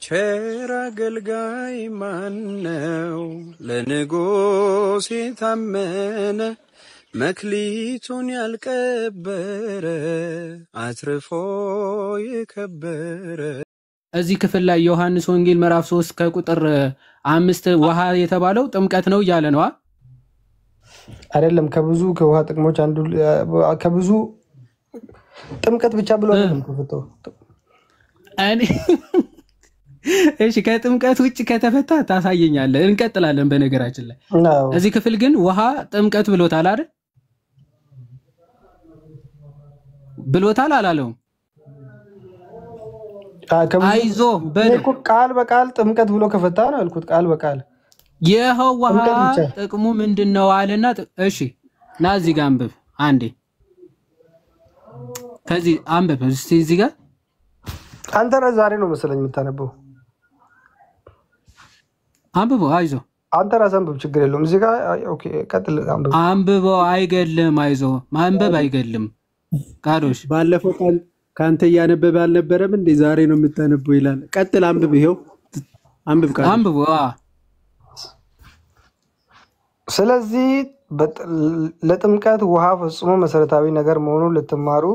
ቸር አገልጋይ ማነው ለንጉሥ የታመነ መክሊቱን ያልቀበረ አትርፎ የከበረ። እዚህ ክፍል ላይ ዮሐንስ ወንጌል ምዕራፍ 3 ከቁጥር 5 ውሃ የተባለው ጥምቀት ነው እያለ ነው አይደለም? ከብዙ ከውሃ ጥቅሞች አንዱ ከብዙ ጥምቀት ብቻ ብሎ አይደለም ከፈተው እኔ እሺ ከጥምቀት ውጭ ከተፈታ ታሳየኛለህ። እንቀጥላለን። በነገራችን ላይ እዚህ ክፍል ግን ውሃ ጥምቀት ብሎታል አይደል? ብሎታል አላለውም? አይዞ በእኮ ቃል በቃል ጥምቀት ብሎ ከፈታ ነው ያልኩት። ቃል በቃል ይሄው ውሃ ጥቅሙ ምንድነው አለና እሺ ና እዚህ ጋር አንብብ አንዴ። ከዚህ አንብብ እስቲ እዚህ ጋር አንተ ዛሬ ነው መሰለኝ የምታነበው። አንብቦ አይዞ አንተ ራስህ አንብብ፣ ችግር የለውም። እዚህ ጋር ኦኬ ቀጥል። አንብቦ አይገልም። አይዞ ማንበብ አይገልም። ቃዶሽ ባለፈው ካንተ እያነበበ አልነበረም እንዴ? ዛሬ ነው የምታነበው ይላል። ቀጥል አንብብ። ይሄው አንብብ ቃዶሽ አንብቦ። ስለዚህ ለጥምቀት ውሃ ፈጽሞ መሰረታዊ ነገር መሆኑን ልትማሩ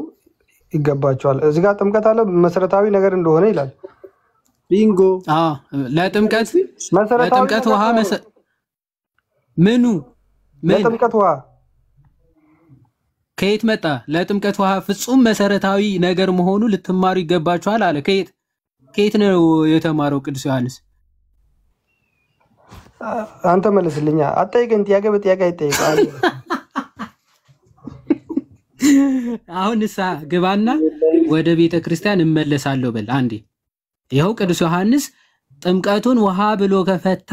ይገባቸዋል። እዚህ ጋር ጥምቀት አለ መሰረታዊ ነገር እንደሆነ ይላል። ቢንጎ ለጥምቀት ውሃ ምኑ ለጥምቀት ውሃ ከየት መጣ? ለጥምቀት ውሃ ፍጹም መሰረታዊ ነገር መሆኑ ልትማሩ ይገባቸዋል አለ። ከየት ነው የተማረው ቅዱስ ዮሐንስ? አንተ መልስልኛ። አጠይቀኝ። ጥያቄ በጥያቄ አይጠይቃል። አሁን ንስሐ ግባና ወደ ቤተ ክርስቲያን እመለሳለሁ በል አንዴ። ይኸው ቅዱስ ዮሐንስ ጥምቀቱን ውሃ ብሎ ከፈታ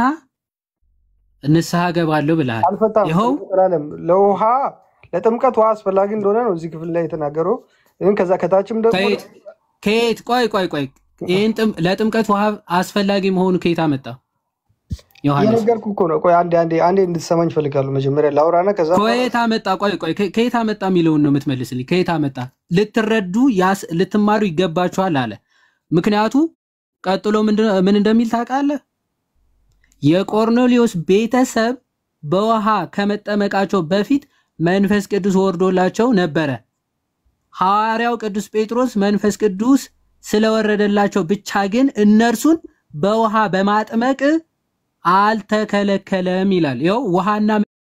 ንስሐ ገባለሁ ብለሃል። ይኸው ለውሃ ለጥምቀት ውሃ አስፈላጊ እንደሆነ ነው እዚህ ክፍል ላይ የተናገረው። ይሄን ከዛ ከታችም ደግሞ ከየት ቆይ ይሄን ለጥምቀት ውሃ አስፈላጊ መሆኑ ከየት አመጣ? ዮሐንስ የነገርኩ እኮ ነው። ቆይ አንዴ እንድትሰማኝ ፈልጋለሁ። መጀመሪያ ላውራና ከዛ ከየት አመጣ? ቆይ ከየት አመጣ የሚለውን ነው የምትመልስልኝ። ከየት አመጣ? ልትረዱ ልትማሩ ይገባችኋል አለ። ምክንያቱ ቀጥሎ ምን እንደሚል ታውቃለህ? የቆርኔሌዎስ ቤተሰብ በውሃ ከመጠመቃቸው በፊት መንፈስ ቅዱስ ወርዶላቸው ነበረ። ሐዋርያው ቅዱስ ጴጥሮስ መንፈስ ቅዱስ ስለወረደላቸው ብቻ ግን እነርሱን በውሃ በማጥመቅ አልተከለከለም ይላል። ይኸው ውሃና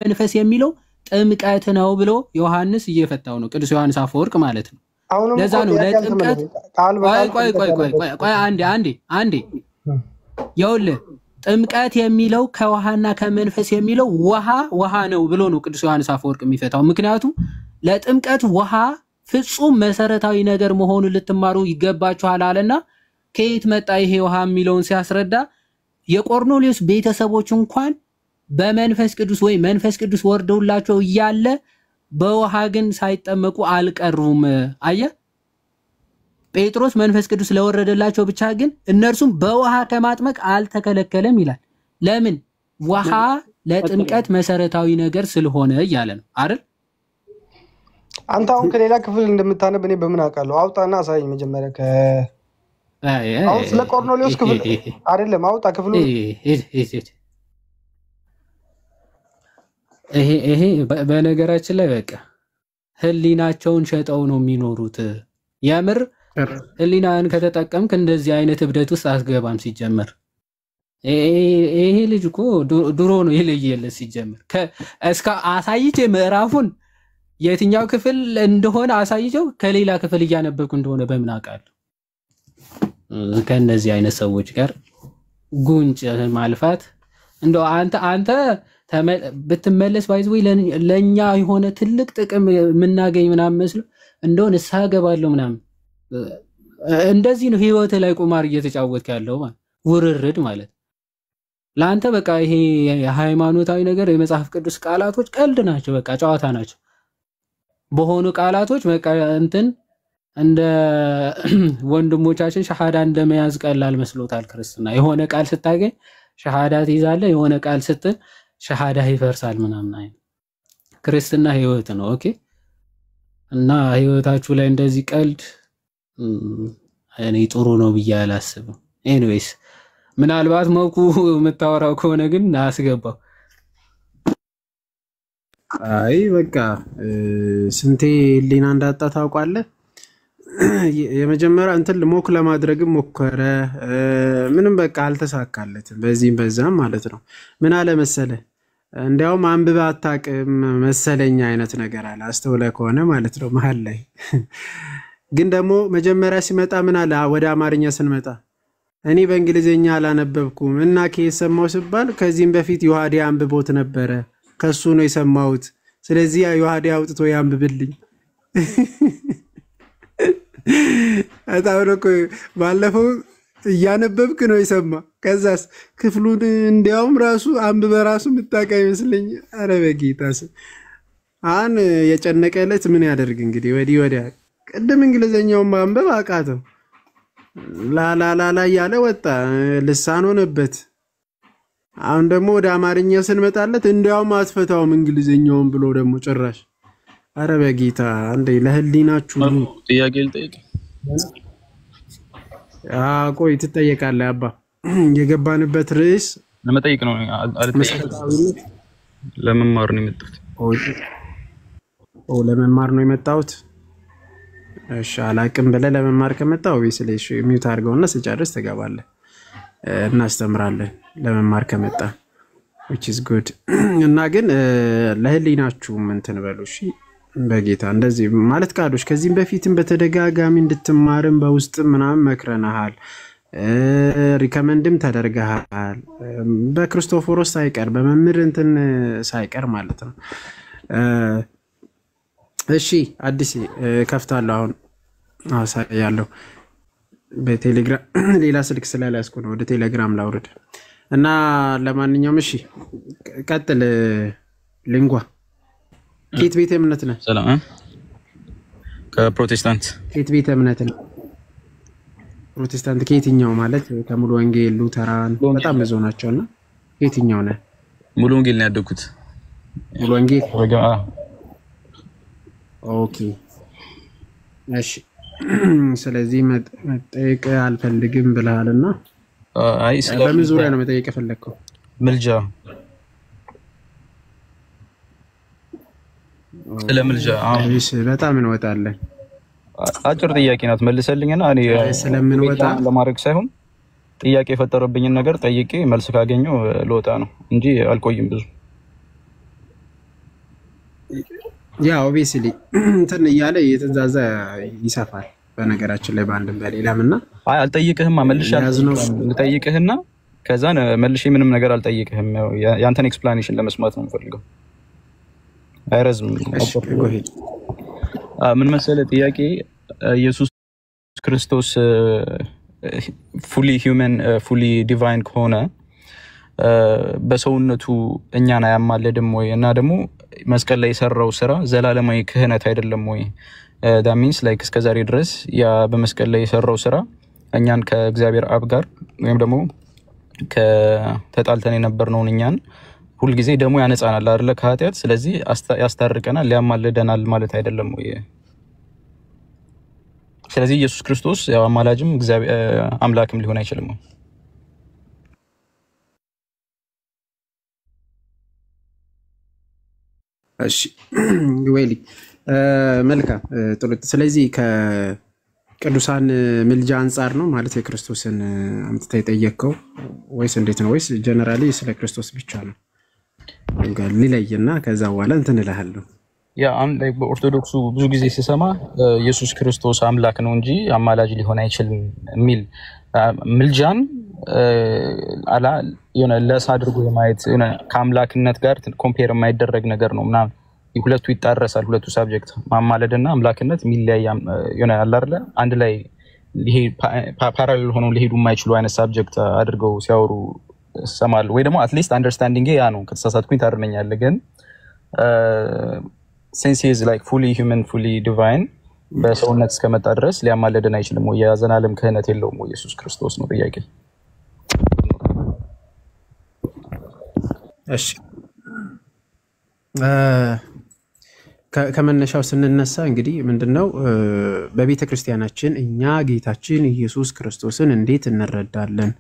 መንፈስ የሚለው ጥምቀት ነው ብሎ ዮሐንስ እየፈታው ነው። ቅዱስ ዮሐንስ አፈወርቅ ማለት ነው። ለዛ ነው ለጥምቀት ቆይ አንዴ ይኸውልህ ጥምቀት የሚለው ከውሃና ከመንፈስ የሚለው ውሃ ነው ብሎ ነው ቅዱስ ዮሐንስ አፈወርቅ የሚፈታው። ምክንያቱም ለጥምቀት ውሃ ፍጹም መሰረታዊ ነገር መሆኑን ልትማሩ ይገባችኋል አለና ከየት መጣ ይሄ ውሃ የሚለውን ሲያስረዳ የቆርኔሌዎስ ቤተሰቦች እንኳን በመንፈስ ቅዱስ ወይ መንፈስ ቅዱስ ወርዶላቸው እያለ በውሃ ግን ሳይጠመቁ አልቀሩም። አየህ ጴጥሮስ መንፈስ ቅዱስ ለወረደላቸው ብቻ ግን እነርሱም በውሃ ከማጥመቅ አልተከለከለም ይላል። ለምን? ውሃ ለጥምቀት መሰረታዊ ነገር ስለሆነ እያለ ነው አይደል? አንተ አሁን ከሌላ ክፍል እንደምታነብ እኔ በምን አውቃለሁ? አውጣና አሳየኝ መጀመሪያ። አሁን ስለ ቆርኔሌዎስ ክፍል አይደለም፣ አውጣ ክፍሉ። ይሄ በነገራችን ላይ በቃ ህሊናቸውን ሸጠው ነው የሚኖሩት። የምር ህሊናን ከተጠቀምክ እንደዚህ አይነት እብደት ውስጥ አትገባም። ሲጀመር ይሄ ልጅ እኮ ድሮ ነው የለየለት። ሲጀመር እስከ አሳይቼ ምዕራፉን የትኛው ክፍል እንደሆነ አሳይቼው ከሌላ ክፍል እያነበብኩ እንደሆነ በምን አውቃለሁ? ከነዚህ አይነት ሰዎች ጋር ጉንጭ ማልፋት እንደው አንተ ብትመለስ ባይዘው ለኛ የሆነ ትልቅ ጥቅም የምናገኝ ምናምን መስሎ እንደው ንስሐ ገባለሁ ምናምን እንደዚህ ነው ህይወት ላይ ቁማር እየተጫወትክ ያለው ማለት ውርርድ ማለት ለአንተ በቃ ይሄ ሃይማኖታዊ ነገር የመጽሐፍ ቅዱስ ቃላቶች ቀልድ ናቸው። በቃ ጨዋታ ናቸው። በሆኑ ቃላቶች በቃ እንደ ወንድሞቻችን ሸሃዳ እንደመያዝ ቀላል መስሎታል ክርስትና። የሆነ ቃል ስታገኝ ሸሃዳ ትይዛለህ፣ የሆነ ቃል ስትል ሸሃዳ ይፈርሳል ምናምን አይደል። ክርስትና ህይወት ነው። ኦኬ። እና ህይወታችሁ ላይ እንደዚህ ቀልድ እኔ ጥሩ ነው ብዬ አላስብም። ኤኒዌይስ ምናልባት መኩ የምታወራው ከሆነ ግን አስገባው። አይ በቃ ስንቴ ሊና እንዳጣ ታውቃለህ። የመጀመሪያ እንትን ሞክ ለማድረግም ሞከረ፣ ምንም በቃ አልተሳካለትም። በዚህም በዛም ማለት ነው። ምን አለ መሰለ እንዲያውም አንብበ አታውቅም መሰለኝ አይነት ነገር አለ፣ አስተውለህ ከሆነ ማለት ነው መሀል ላይ። ግን ደግሞ መጀመሪያ ሲመጣ ምን አለ ወደ አማርኛ ስንመጣ እኔ በእንግሊዝኛ አላነበብኩም እና ከየሰማው ሲባል ከዚህም በፊት ዮሐዴ አንብቦት ነበረ ከሱ ነው የሰማሁት። ስለዚህ ዮሐዴ አውጥቶ ያንብብልኝ። አታውረኩ ባለፈው እያነበብክ ነው የሰማ። ከዛስ ክፍሉን እንዲያውም ራሱ አንብበ ራሱ ምታቃ ይመስለኝ። አረ በጌታስ አሁን የጨነቀለት ምን ያደርግ እንግዲህ ወዲህ ወዲያ። ቅድም እንግሊዝኛውን ማንበብ አቃተው ላላላላ ያለ ወጣ ልሳን ሆነበት። አሁን ደግሞ ወደ አማርኛ ስንመጣለት እንዲያውም አትፈታውም እንግሊዝኛውን ብሎ ደግሞ ጭራሽ። አረ በጌታ አንዴ ለህሊናችሁ ጥያቄ ልጠይቅ። ቆይ ትጠየቃለህ አባ። የገባንበት ርዕስ ለመጠይቅ ነው መሰረታዊነት ለመማር ነው የመጣሁት። ለመማር ነው የመጣሁት። እሺ አላቅም ብለህ ለመማር ከመጣው ኦብቪስሊ ሚውት አድርገውና ስጨርስ ትገባለህ። እናስተምራለን ለመማር ከመጣ which is good። እና ግን ለህሊናችሁ እንትን በሉ እሺ። በጌታ እንደዚህ ማለት ቃሎች ከዚህም በፊትም በተደጋጋሚ እንድትማርም በውስጥ ምናምን መክረናል፣ ሪከመንድም ተደርገሃል። በክርስቶፎሮስ ሳይቀር በመምህር እንትን ሳይቀር ማለት ነው። እሺ አዲስ ከፍታለሁ አሁን አሳያለሁ በቴሌግራም። ሌላ ስልክ ስላልያዝኩ ነው ወደ ቴሌግራም ላውርድ እና ለማንኛውም እሺ ቀጥል። ሊንጓ ኬት ቤተ እምነት ነህ? ሰላም ከፕሮቴስታንት። ኬት ቤተ እምነት ነህ? ፕሮቴስታንት ከየትኛው ማለት ከሙሉ ወንጌል ሉተራን በጣም ብዙ ናቸውና ከየትኛው ነህ? ሙሉ ወንጌል ነው ያደግኩት። ሙሉ ወንጌል ኦኬ እሺ። ስለዚህ መጠየቅ አልፈልግም ብለሃልና አይ በምን ዙሪያ ነው መጠየቅ የፈለግከው? ምልጃ ስለምልጃ እሺ በጣም እንወጣለን። አጭር ጥያቄ ናት መልሰልኝና እኔ ስለምንወጣ ለማድረግ ሳይሆን ጥያቄ የፈጠረብኝን ነገር ጠይቄ መልስ ካገኘው ልወጣ ነው እንጂ አልቆይም ብዙ። ያ ኦብቪስሊ እንትን እያለ የተዛዛ ይሰፋል። በነገራችን ላይ በአንድም በሌላምና አይ አልጠይቅህም መልሻለሁ ልጠይቅህና ከዛ መልሼ ምንም ነገር አልጠይቅህም። ያንተን ኤክስፕላኔሽን ለመስማት ነው የምፈልገው። አይረዝም። ምን መሰለህ ጥያቄ ኢየሱስ ክርስቶስ ፉሊ ሂውመን ፉሊ ዲቫይን ከሆነ በሰውነቱ እኛን አያማልድም ወይ? እና ደግሞ መስቀል ላይ የሰራው ስራ ዘላለማዊ ክህነት አይደለም ወይ? that means like እስከዛሬ ድረስ ያ በመስቀል ላይ የሰራው ስራ እኛን ከእግዚአብሔር አብ ጋር ወይም ደግሞ ከተጣልተን የነበርነውን እኛን ሁሉ ጊዜ ደግሞ ያነጻናል አይደለ ከኃጢአት። ስለዚህ ያስታርቀናል ሊያማልደናል ማለት አይደለም ወይ? ስለዚህ ኢየሱስ ክርስቶስ ያው አማላጅም እግዚአብሔር አምላክም ሊሆን አይችልም ወይ? እሺ ወይሊ መልካም ጥሩ። ስለዚህ ከቅዱሳን ምልጃ አንፃር ነው ማለት የክርስቶስን አምጥተህ የጠየቅከው ወይስ እንዴት ነው? ወይስ ጀነራሊ ስለ ክርስቶስ ብቻ ነው ሊለይና ከዛ በኋላ እንትን እልሃለሁ። ያ አንድ ላይ በኦርቶዶክሱ ብዙ ጊዜ ሲሰማ ኢየሱስ ክርስቶስ አምላክ ነው እንጂ አማላጅ ሊሆን አይችልም የሚል ምልጃን አላ የሆነ ለሳ አድርጎ የማየት የሆነ ከአምላክነት ጋር ኮምፔር የማይደረግ ነገር ነው ምናምን። ሁለቱ ይጣረሳል። ሁለቱ ሳብጀክት ማማለድና አምላክነት ሚለያይ የሆነ አለ አይደለ አንድ ላይ ይሄ ፓራሌል ሆነው ሊሄዱ የማይችሉ አይነት ሳብጀክት አድርገው ሲያወሩ ሰማል። ወይ ደግሞ አትሊስት አንደርስታንዲንግ ያ ነው። ከተሳሳትኩኝ ታርመኛለህ። ግን since he is like fully human fully divine በሰውነት እስከመጣ ድረስ ሊያማልደን አይችልም ወይ? የዘላለም ክህነት የለውም ወይ ኢየሱስ ክርስቶስ ነው ጥያቄ። እሺ ከመነሻው ስንነሳ እንግዲህ ምንድነው በቤተ ክርስቲያናችን እኛ ጌታችን ኢየሱስ ክርስቶስን እንዴት እንረዳለን?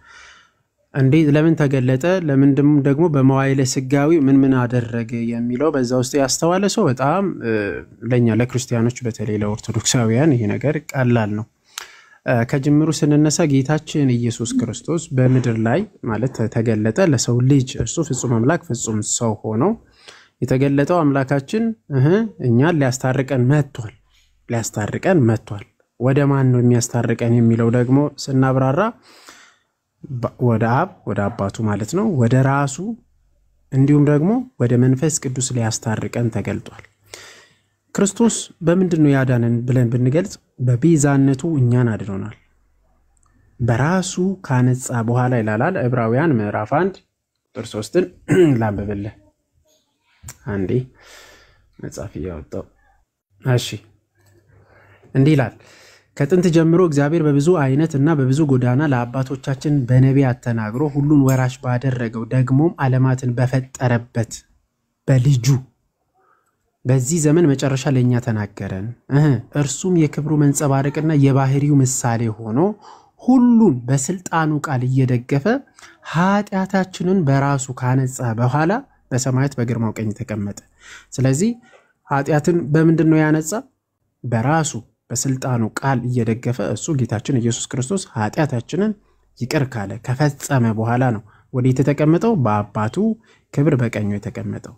እንዴት ለምን ተገለጠ ለምን ደግሞ በመዋዕለ ስጋዊ ምን አደረገ የሚለው በዛ ውስጥ ያስተዋለ ሰው በጣም ለኛ ለክርስቲያኖች በተለይ ለኦርቶዶክሳውያን ይሄ ነገር ቀላል ነው። ከጅምሩ ስንነሳ ጌታችን ኢየሱስ ክርስቶስ በምድር ላይ ማለት ተገለጠ ለሰው ልጅ እርሱ ፍጹም አምላክ ፍጹም ሰው ሆኖ የተገለጠው አምላካችን እኛን ሊያስታርቀን መጥቷል። ወደ ማን ነው የሚያስታርቀን የሚለው ደግሞ ስናብራራ ወደ አብ ወደ አባቱ ማለት ነው ወደ ራሱ እንዲሁም ደግሞ ወደ መንፈስ ቅዱስ ሊያስታርቀን ተገልጧል። ክርስቶስ በምንድነው ያዳነን ብለን ብንገልጽ በቤዛነቱ እኛን አድኖናል። በራሱ ካነጻ በኋላ ይላል ዕብራውያን ምዕራፍ 1 ቁጥር 3ን ላንብብልህ። አንዴ መጽሐፍ ያወጣው እሺ እንዲህ ይላል ከጥንት ጀምሮ እግዚአብሔር በብዙ አይነት እና በብዙ ጎዳና ለአባቶቻችን በነቢያት ተናግሮ ሁሉን ወራሽ ባደረገው ደግሞም ዓለማትን በፈጠረበት በልጁ በዚህ ዘመን መጨረሻ ለኛ ተናገረን። እርሱም የክብሩ መንጸባረቅና የባህሪው ምሳሌ ሆኖ ሁሉን በስልጣኑ ቃል እየደገፈ ኃጢአታችንን በራሱ ካነጻ በኋላ በሰማያት በግርማው ቀኝ ተቀመጠ። ስለዚህ ኃጢአትን በምንድነው ያነጻ? በራሱ በስልጣኑ ቃል እየደገፈ እሱ ጌታችን ኢየሱስ ክርስቶስ ኃጢአታችንን ይቅር ካለ ከፈጸመ በኋላ ነው ወዴት የተቀመጠው? በአባቱ ክብር በቀኙ የተቀመጠው።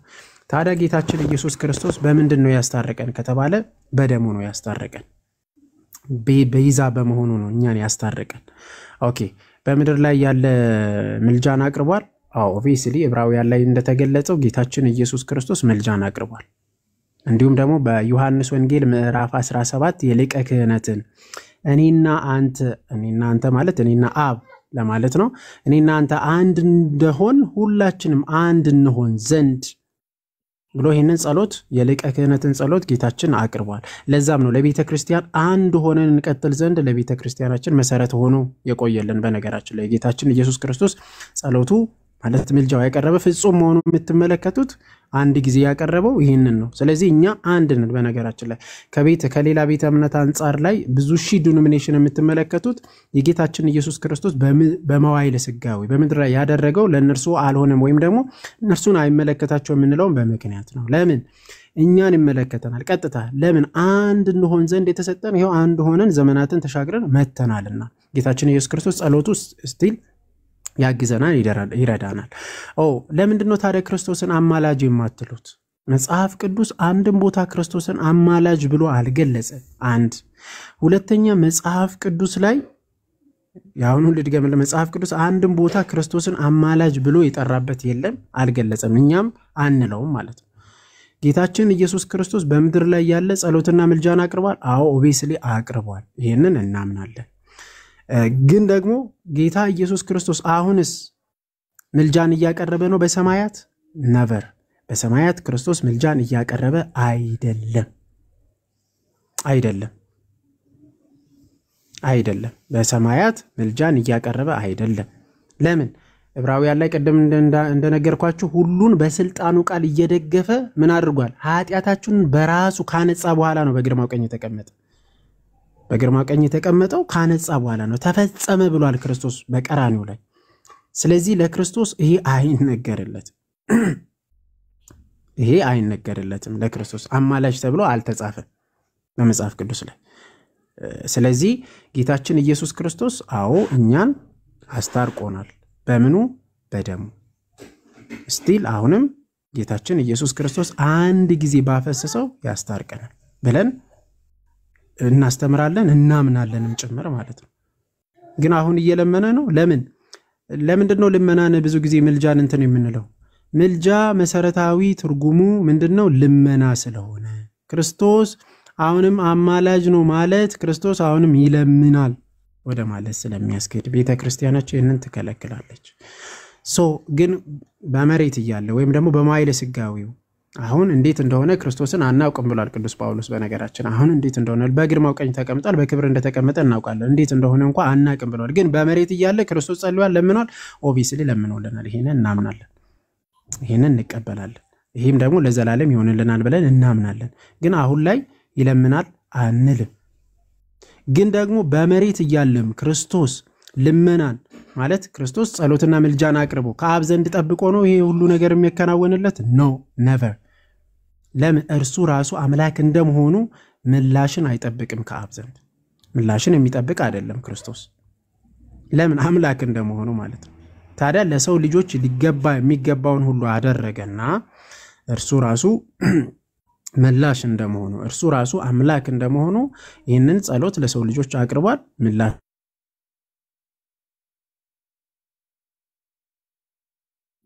ታዲያ ጌታችን ኢየሱስ ክርስቶስ በምንድነው ያስታረቀን ከተባለ በደሙ ነው ያስታረቀን። በይዛ በመሆኑ ነው እኛን ያስታረቀን። ኦኬ በምድር ላይ ያለ ምልጃን አቅርቧል። ኦብቪየስሊ ዕብራውያን ላይ እንደተገለጸው ጌታችን ኢየሱስ ክርስቶስ ምልጃን አቅርቧል። እንዲሁም ደግሞ በዮሐንስ ወንጌል ምዕራፍ 17 የሊቀ ክህነትን እኔና አንተ ማለት እኔና አብ ለማለት ነው እኔና አንተ አንድ እንደሆን ሁላችንም አንድ እንሆን ዘንድ ብሎ ይሄንን ጸሎት የሊቀ ክህነትን ጸሎት ጌታችን አቅርቧል። ለዛም ነው ለቤተ ክርስቲያን አንድ ሆነን እንቀጥል ዘንድ ለቤተ ክርስቲያናችን መሰረት ሆኖ የቆየልን። በነገራችን ላይ ጌታችን ኢየሱስ ክርስቶስ ጸሎቱ ማለት ምልጃው ያቀረበ ፍጹም መሆኑን የምትመለከቱት አንድ ጊዜ ያቀረበው ይሄንን ነው። ስለዚህ እኛ አንድ ነን። በነገራችን ላይ ከሌላ ቤተ እምነት አንጻር ላይ ብዙ ሺህ ዲኖሚኔሽን የምትመለከቱት የጌታችን ኢየሱስ ክርስቶስ በመዋዕለ ስጋዌ በምድር ላይ ያደረገው ለነርሱ አልሆነም ወይም ደግሞ እነርሱን አይመለከታቸው የምንለው በምክንያት ነው። ለምን እኛን ይመለከተናል ቀጥታ። ለምን አንድ እንሆን ዘንድ የተሰጠን ይሄው አንድ ሆነን ዘመናትን ተሻግረን መተናልና ጌታችን ኢየሱስ ክርስቶስ ጸሎቱ ስቲል ያግዘናል ይረዳናል። ለምንድነው ታዲያ ክርስቶስን አማላጅ የማትሉት? መጽሐፍ ቅዱስ አንድም ቦታ ክርስቶስን አማላጅ ብሎ አልገለጸ። አንድ ሁለተኛ መጽሐፍ ቅዱስ ላይ ያሁን ልድገምልህ መጽሐፍ ቅዱስ አንድም ቦታ ክርስቶስን አማላጅ ብሎ የጠራበት የለም አልገለጸም። እኛም አንለውም ማለት ነው። ጌታችን ኢየሱስ ክርስቶስ በምድር ላይ ያለ ጸሎትና ምልጃን አቅርቧል። ኦብቪየስሊ አቅርቧል። ይሄንን እናምናለን። ግን ደግሞ ጌታ ኢየሱስ ክርስቶስ አሁንስ ምልጃን እያቀረበ ነው በሰማያት? ነቨር። በሰማያት ክርስቶስ ምልጃን እያቀረበ አይደለም። በሰማያት ምልጃን እያቀረበ አይደለም። ለምን? ዕብራውያን ላይ ቀደም እንደነገርኳችሁ ሁሉን በስልጣኑ ቃል እየደገፈ ምን አድርጓል? ኃጢአታችንን በራሱ ካነጻ በኋላ ነው በግርማው ቀኝ የተቀመጠ። በግርማው ቀኝ የተቀመጠው ካነጻ በኋላ ነው። ተፈጸመ ብሏል ክርስቶስ በቀራንዮ ላይ። ስለዚህ ለክርስቶስ ይሄ አይነገርለትም። ለክርስቶስ አማላጅ ተብሎ አልተጻፈም በመጽሐፍ ቅዱስ ላይ። ስለዚህ ጌታችን ኢየሱስ ክርስቶስ እኛን አስታርቆናል። በምኑ? በደሙ። ስቲል አሁንም ጌታችን ኢየሱስ ክርስቶስ አንድ ጊዜ ባፈሰሰው ያስታርቀናል ብለን እናስተምራለን እናምናለንም ጭምር ማለት ነው። ግን አሁን እየለመነ ነው። ለምንድነው ልመናን ብዙ ጊዜ ምልጃን የምንለው? ምልጃ መሰረታዊ ትርጉሙ ምንድነው? ልመና ስለሆነ ክርስቶስ አሁንም አማላጅ ነው ማለት ክርስቶስ አሁንም ይለምናል ወደ ማለት ስለሚያስኬድ ቤተክርስቲያናችን ይህንን ትከለክላለች። ግን በመሬት እያለ ወይም ደግሞ በመዋዕለ ስጋዌው አሁን እንዴት እንደሆነ ክርስቶስን አናውቅም ብሏል ቅዱስ ጳውሎስ። በነገራችን አሁን እንዴት እንደሆነ በግርማው ቀኝ ተቀምጧል፣ በክብር እንደተቀመጠ እናውቃለን። እንዴት እንደሆነ እንኳን አናውቅም ብሏል። ግን በመሬት እያለ ክርስቶስ ጸልሏል፣ ለምኗል። ኦብቪየስሊ ለምኖልናል። ይሄንን እናምናለን፣ ይሄንን እንቀበላለን። ይሄም ደግሞ ለዘላለም ይሆንልናል ብለን እናምናለን። ግን አሁን ላይ ይለምናል አንልም። ግን ደግሞ በመሬት እያለም ክርስቶስ ልመናን ማለት ክርስቶስ ጸሎትና ምልጃን አቅርቦ ከአብ ዘንድ ጠብቆ ነው ይሄ ሁሉ ነገር የሚከናወንለት? ኖ ነቨር። ለምን? እርሱ ራሱ አምላክ እንደመሆኑ ምላሽን አይጠብቅም ከአብ ዘንድ። ምላሽን የሚጠብቅ አይደለም ክርስቶስ። ለምን? አምላክ እንደመሆኑ ማለት ነው። ታዲያ ለሰው ልጆች ሊገባ የሚገባውን ሁሉ አደረገና እርሱ ራሱ ምላሽ እንደመሆኑ እርሱ ራሱ አምላክ እንደመሆኑ ይህንን ጸሎት ለሰው ልጆች አቅርቧል። ምላሽ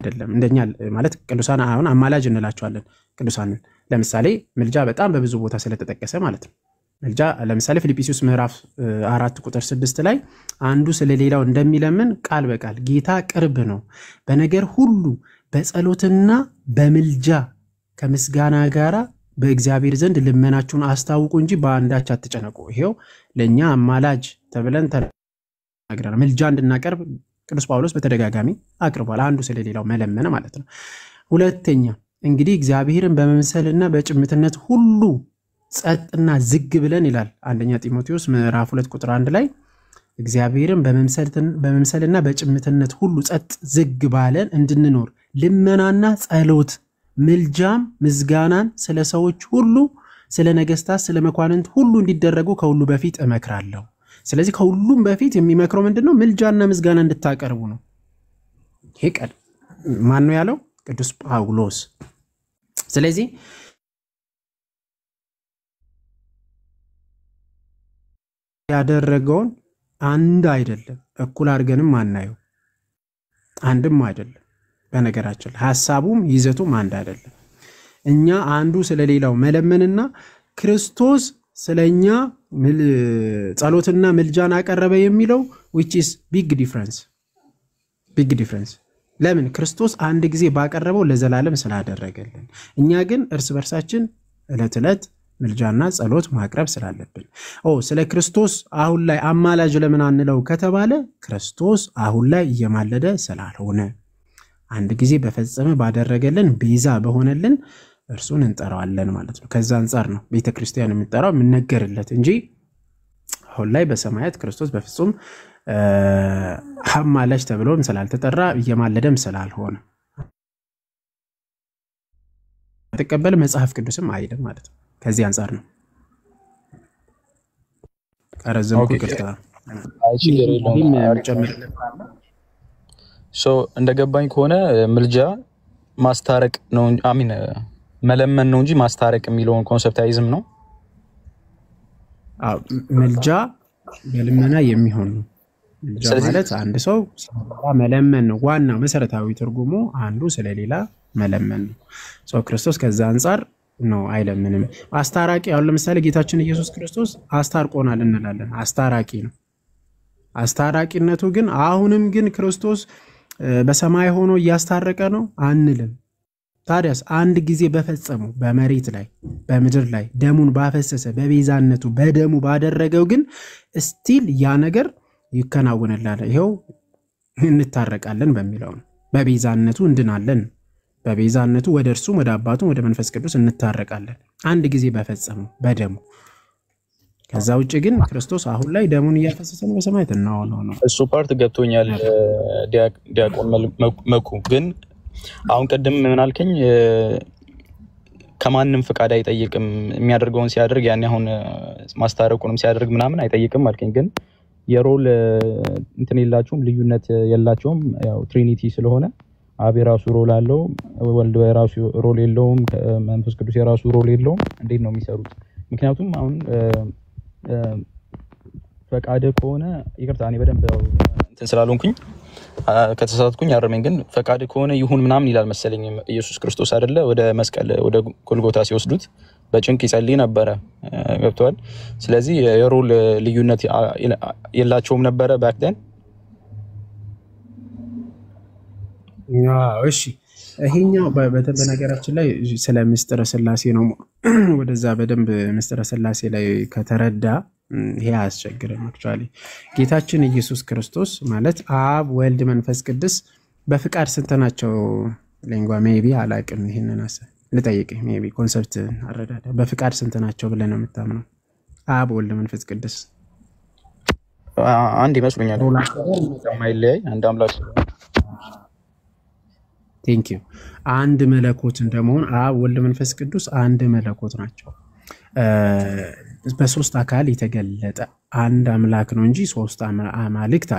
አይደለም። እንደኛ ማለት ቅዱሳን አሁን አማላጅ እንላቸዋለን ቅዱሳንን። ለምሳሌ ምልጃ በጣም በብዙ ቦታ ስለተጠቀሰ ማለት ነው። ምልጃ ለምሳሌ ፊልጵስዩስ ምዕራፍ 4 ቁጥር 6 ላይ አንዱ ስለሌላው እንደሚለምን ቃል በቃል ጌታ ቅርብ ነው፣ በነገር ሁሉ በጸሎትና በምልጃ ከምስጋና ጋራ በእግዚአብሔር ዘንድ ልመናችሁን አስታውቁ እንጂ በአንዳች አትጨነቁ። ይሄው ለኛ አማላጅ ተብለን ተናግረናል። ምልጃ እንድናቀርብ ቅዱስ ጳውሎስ በተደጋጋሚ አቅርቧል። አንዱ ስለሌላው መለመን ማለት ነው። ሁለተኛ እንግዲህ እግዚአብሔርን በመምሰልና በጭምትነት ሁሉ ጸጥና ዝግ ብለን ይላል አንደኛ ጢሞቴዎስ ምዕራፍ 2 ቁጥር 1 ላይ እግዚአብሔርን በመምሰልና በጭምትነት ሁሉ ጸጥ ዝግ ባለን እንድንኖር ልመናና ጸሎት ምልጃም ምስጋናን ስለ ሰዎች ሁሉ ስለ ነገስታት ስለ መኳንንት ሁሉ እንዲደረጉ ከሁሉ በፊት እመክራለሁ። ስለዚህ ከሁሉም በፊት የሚመክረው ምንድነው? ምልጃና ምስጋና እንድታቀርቡ ነው። ይሄ ቀን ማን ነው ያለው? ቅዱስ ጳውሎስ። ስለዚህ ያደረገውን አንድ አይደለም፣ እኩል አድርገንም አናየው። አንድም አይደለም። በነገራችን ሐሳቡም ይዘቱም አንድ አይደለም። እኛ አንዱ ስለሌላው መለመንና ክርስቶስ ስለኛ ጸሎትና ምልጃን አቀረበ የሚለው which is big difference. ለምን? ክርስቶስ አንድ ጊዜ ባቀረበው ለዘላለም ስላደረገልን፣ እኛ ግን እርስ በርሳችን ዕለት ዕለት ምልጃና ጸሎት ማቅረብ ስላለብን። ስለ ክርስቶስ አሁን ላይ አማላጅ ለምን አንለው ከተባለ ክርስቶስ አሁን ላይ እየማለደ ስላልሆነ አንድ ጊዜ በፈጸመ ባደረገልን ቤዛ በሆነልን እርሱን እንጠራዋለን ማለት ነው። ከዛ አንፃር ነው ቤተክርስቲያን የምንጠራው የምንነገርለት እንጂ አሁን ላይ በሰማያት ክርስቶስ በፍጹም አማላጅ ተብሎም ስላልተጠራ እየማለደም ስላልሆነ ተቀበል መጽሐፍ ቅዱስም አይደለም ማለት ነው። ከዚህ አንፃር ነው ቀረዘምኩ ይቅርታ። እንደገባኝ ከሆነ ምልጃ ማስታረቅ ነው አሚን መለመን ነው እንጂ ማስታረቅ የሚለውን ኮንሰፕታይዝም ነው። ምልጃ በልመና የሚሆን ነው። ምልጃ ማለት አንድ ሰው መለመን ነው። ዋናው መሰረታዊ ትርጉሙ አንዱ ስለሌላ መለመን ነው። ክርስቶስ ከዛ አንፃር ነው አይለምንም። አስታራቂ አሁን ለምሳሌ ጌታችን ኢየሱስ ክርስቶስ አስታርቆናል እንላለን። አስታራቂ ነው። አስታራቂነቱ ግን አሁንም ግን ክርስቶስ በሰማይ ሆኖ እያስታረቀ ነው አንልም። ታዲያስ አንድ ጊዜ በፈጸመው በመሬት ላይ በምድር ላይ ደሙን ባፈሰሰ በቤዛነቱ በደሙ ባደረገው ግን ስቲል ያ ነገር ይከናወናል። ይሄው እንታረቃለን በሚለው ነው። በቤዛነቱ እንድናለን። በቤዛነቱ ወደ እርሱ ወደ አባቱ ወደ መንፈስ ቅዱስ እንታረቃለን አንድ ጊዜ በፈጸመው በደሙ። ከዛ ውጪ ግን ክርስቶስ አሁን ላይ ደሙን እያፈሰሰ ነው በሰማያት ነው። እሱ ፓርት ገብቶኛል ዲያቆን መኩ። ግን አሁን ቀደም ምን አልከኝ? ከማንም ፍቃድ አይጠይቅም የሚያደርገውን ሲያደርግ ያን አሁን ማስታረቁንም ሲያደርግ ምናምን አይጠይቅም አልከኝ። ግን የሮል እንትን የላቸውም ልዩነት የላቸውም። ያው ትሪኒቲ ስለሆነ አብ የራሱ ሮል አለው፣ ወልድ የራሱ ሮል የለውም፣ መንፈስ ቅዱስ የራሱ ሮል የለውም። እንዴት ነው የሚሰሩት? ምክንያቱም አሁን ፈቃደ ከሆነ ይቅርታ እኔ በደንብ እንትን ስላልሆንኩኝ ከተሳሳትኩኝ አረመኝ። ግን ፈቃደ ከሆነ ይሁን ምናምን ይላል መሰለኝ ኢየሱስ ክርስቶስ አይደለ? ወደ መስቀል ወደ ጎልጎታ ሲወስዱት በጭንቅ ይጸልይ ነበረ። ገብቷል? ስለዚህ የሮል ልዩነት የላቸውም ነበረ ባክ ደን። እሺ ይሄኛው በነገራችን ላይ ስለ ምስጢረ ሥላሴ ነው። ወደዛ በደንብ ምስጢረ ሥላሴ ላይ ከተረዳ ይሄ አያስቸግርም። አክቹአሊ ጌታችን ኢየሱስ ክርስቶስ ማለት አብ ወልድ መንፈስ ቅዱስ በፍቃድ ስንት ናቸው? ሌንጓ ሜቢ አላቅም። ይሄንን ልጠይቅ ሜቢ ኮንሰፕት አረዳዳ በፍቃድ ስንት ናቸው ብለህ ነው የምታምነው? አብ ወልድ መንፈስ ቅዱስ አንድ ይመስሉኛል የማይለያይ አንድ አምላክ። ቴንክ ዩ። አንድ መለኮት እንደመሆን አብ ወልድ መንፈስ ቅዱስ አንድ መለኮት ናቸው። በሶስት አካል የተገለጠ አንድ አምላክ ነው እንጂ ሶስት አማልክት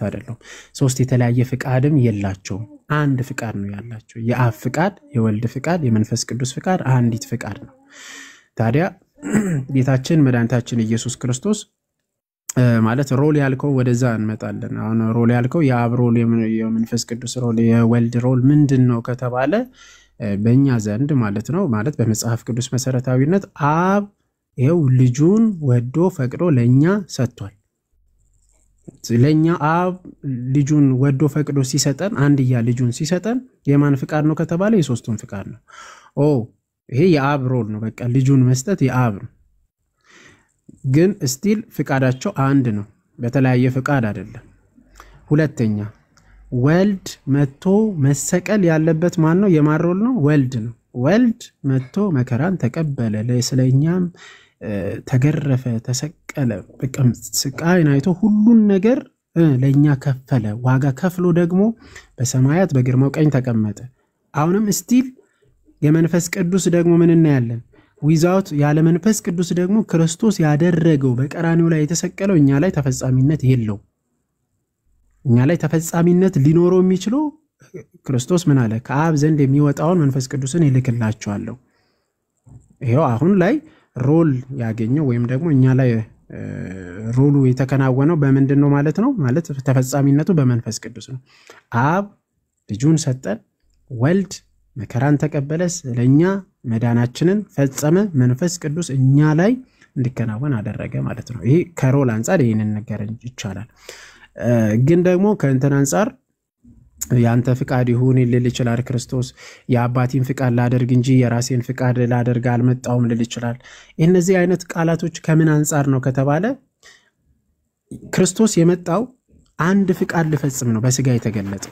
አይደሉም። ሶስት የተለያየ ፍቃድም የላቸውም። አንድ ፍቃድ ነው ያላቸው። የአብ ፍቃድ፣ የወልድ ፍቃድ፣ የመንፈስ ቅዱስ ፍቃድ አንዲት ፍቃድ ነው። ታዲያ ጌታችን መድኃኒታችን ኢየሱስ ክርስቶስ ማለት ሮል ያልከው ወደዛ እንመጣለን። አሁን ሮል ያልከው የአብ ሮል፣ የመንፈስ ቅዱስ ሮል፣ የወልድ ሮል ምንድነው ከተባለ በእኛ ዘንድ ማለት ነው ማለት በመጽሐፍ ቅዱስ መሰረታዊነት አብ ይሄው ልጁን ወዶ ፈቅዶ ለኛ ሰጥቷል። ለኛ አብ ልጁን ወዶ ፈቅዶ ሲሰጠን አንድያ ልጁን ሲሰጠን የማን ፍቃድ ነው ከተባለ የሶስቱን ፍቃድ ነው። ይሄ የአብ ሮል ነው። በቃ ልጁን መስጠት የአብ ነው። ግን ስቲል ፍቃዳቸው አንድ ነው፣ በተለያየ ፍቃድ አይደለም። ሁለተኛ ወልድ መጥቶ መሰቀል ያለበት ማን ነው? የማን ሮል ነው? ወልድ ነው። ወልድ መጥቶ መከራን ተቀበለ፣ ስለኛም ተገረፈ፣ ተሰቀለ፣ በቃ ስቃይን አይቶ ሁሉን ነገር ለኛ ከፈለ። ዋጋ ከፍሎ ደግሞ በሰማያት በግርማው ቀኝ ተቀመጠ። አሁንም ስቲል የመንፈስ ቅዱስ ደግሞ ምን እናያለን? ዊዛውት ያለ መንፈስ ቅዱስ ደግሞ ክርስቶስ ያደረገው በቀራንዮ ላይ የተሰቀለው እኛ ላይ ተፈጻሚነት የለው። እኛ ላይ ተፈጻሚነት ሊኖረው የሚችለው ክርስቶስ ምን አለ? ከአብ ዘንድ የሚወጣውን መንፈስ ቅዱስን ይልክላችኋለሁ። ይሄው አሁን ላይ ሮል ያገኘው ወይም ደግሞ እኛ ላይ ሮሉ የተከናወነው በምንድን ነው ማለት ነው? ማለት ተፈጻሚነቱ በመንፈስ ቅዱስ ነው። አብ ልጁን ሰጠን፣ ወልድ መከራን ተቀበለስ ለኛ መዳናችንን ፈጸመ፣ መንፈስ ቅዱስ እኛ ላይ እንዲከናወን አደረገ ማለት ነው። ይሄ ከሮል አንፃር ይሄንን ነገር ይቻላል። ግን ደግሞ ከእንትን አንፃር ያንተ ፍቃድ ይሁን ሊል ይችላል ክርስቶስ። የአባቴን ፍቃድ ላደርግ እንጂ የራሴን ፍቃድ ላደርግ አልመጣሁም ሊል ይችላል። እነዚህ አይነት ቃላቶች ከምን አንፃር ነው ከተባለ ክርስቶስ የመጣው አንድ ፍቃድ ሊፈጽም ነው በስጋ የተገለጠ።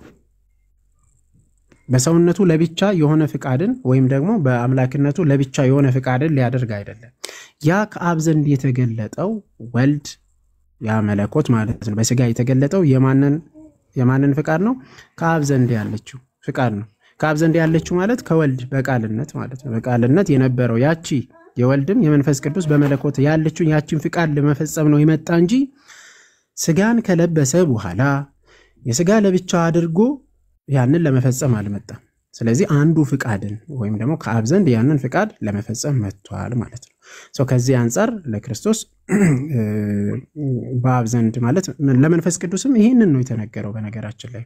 በሰውነቱ ለብቻ የሆነ ፍቃድን ወይም ደግሞ በአምላክነቱ ለብቻ የሆነ ፍቃድን ሊያደርግ አይደለም። ያ ከአብ ዘንድ የተገለጠው ወልድ ያ መለኮት ማለት ነው በስጋ የተገለጠው የማንን ፍቃድ ነው? ከአብ ዘንድ ያለችው ፍቃድ ነው። ከአብ ዘንድ ያለችው ማለት ከወልድ በቃልነት ማለት ነው። በቃልነት የነበረው ያቺ የወልድም የመንፈስ ቅዱስ በመለኮት ያለችው ያቺን ፍቃድ ለመፈጸም ነው የመጣ እንጂ ስጋን ከለበሰ በኋላ የስጋ ለብቻ አድርጎ ያንን ለመፈጸም አልመጣም። ስለዚህ አንዱ ፍቃድን ወይም ደግሞ ከአብ ዘንድ ያንን ፍቃድ ለመፈጸም መጥቷል ማለት ነው። ከዚህ አንፃር ለክርስቶስ በአብ ዘንድ ማለት ለመንፈስ ቅዱስም ይሄንን ነው የተነገረው። በነገራችን ላይ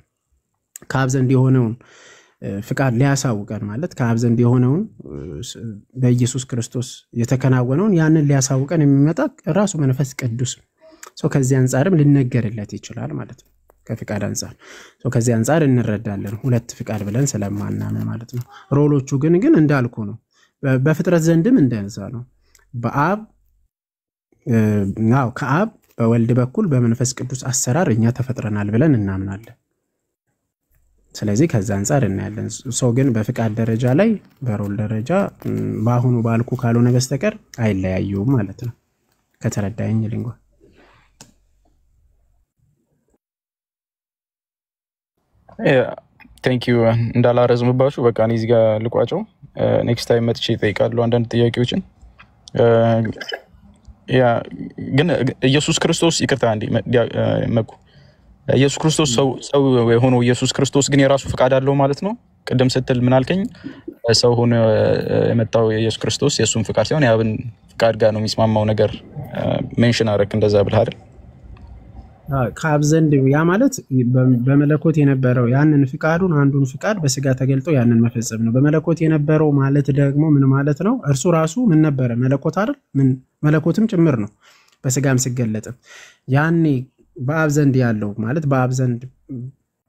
ከአብ ዘንድ የሆነውን ፍቃድ ሊያሳውቀን ማለት ከአብ ዘንድ የሆነውን በኢየሱስ ክርስቶስ የተከናወነውን ያንን ሊያሳውቀን የሚመጣ ራሱ መንፈስ ቅዱስ ከዚህ አንፃርም ሊነገርለት ይችላል ማለት ነው። ከፍቃድ አንፃር ከዚህ አንፃር እንረዳለን ሁለት ፍቃድ ብለን ስለማናምን ማለት ነው። ሮሎቹ ግን እንዳልኩ ነው። በፍጥረት ዘንድም እንደዛ ነው። በአብ ከአብ በወልድ በኩል በመንፈስ ቅዱስ አሰራር እኛ ተፈጥረናል ብለን እናምናለን። ስለዚህ ከዛ አንፃር እናያለን። ግን በፍቃድ ደረጃ ላይ በሮል ደረጃ በአሁኑ ባልኩ ካልሆነ በስተቀር አይለያዩም ማለት ነው። ከተረዳኝ ልንጓ ቴንክ ዩ። እንዳላረዝምባችሁ በቃ እኔ እዚህ ጋር ልቋጨው። ኔክስት ታይም መጥቼ እጠይቃለሁ አንዳንድ ጥያቄዎችን። ግን ኢየሱስ ክርስቶስ ይቅርታ እንዴ መኩ ኢየሱስ ክርስቶስ ሰው የሆነው ኢየሱስ ክርስቶስ ግን የራሱ ፍቃድ አለው ማለት ነው። ቅድም ስትል ምን አልከኝ? ሰው ሆኖ የመጣው ኢየሱስ ክርስቶስ የሱን ፍቃድ ሳይሆን ያብን ፍቃድ ጋር ነው የሚስማማው ነገር ሜንሽን አረክ እንደዛ ብለህ አይደል? ከአብ ዘንድ ያ ማለት በመለኮት የነበረው ያንን ፍቃዱን አንዱን ፍቃድ በስጋ ተገልጦ ያንን መፈጸም ነው። በመለኮት የነበረው ማለት ደግሞ ምን ማለት ነው? እርሱ ራሱ ምን ነበረ? መለኮት አይደል? ምን መለኮትም ጭምር ነው በስጋም ሲገለጥም። ያኔ በአብ ዘንድ ያለው ማለት በአብ ዘንድ